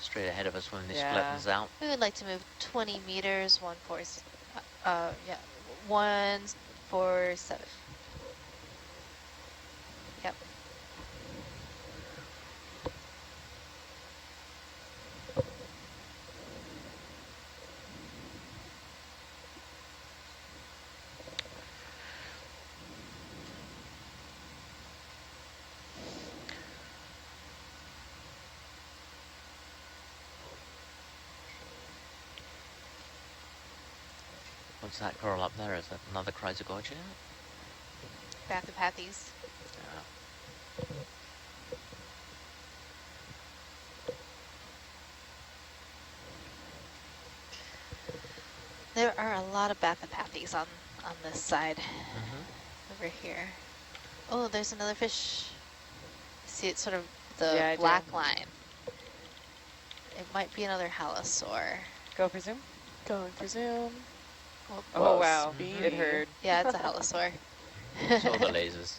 straight ahead of us when this Yeah. flattens out. We would like to move 20 meters, 147. Yep. What's that coral up there? Is that another Chrysogorgia? Bathopathes. Yeah. There are a lot of bathopathes on this side Mm-hmm. over here. Oh, there's another fish. See, it's sort of Yeah, I the black do. line. It might be another halosaur. Go for zoom. Going for zoom. Oh, wow. Speedy. It heard. Yeah, it's a holosaur. Saw the lasers.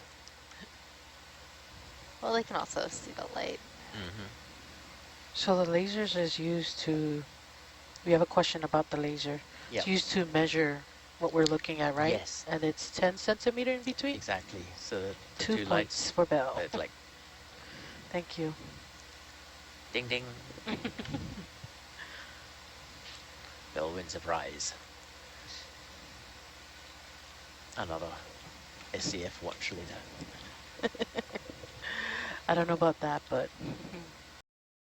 Well, they can also see the light. Mm-hmm. So the lasers is used to, we have a question about the laser. Yep. It's used to measure what we're looking at, right? Yes. And it's 10 centimeter in between? Exactly. So the 2 two points lights, for Bell. it's like Thank you. ding ding. Bell wins a prize. Another SCF watch leader. I don't know about that, but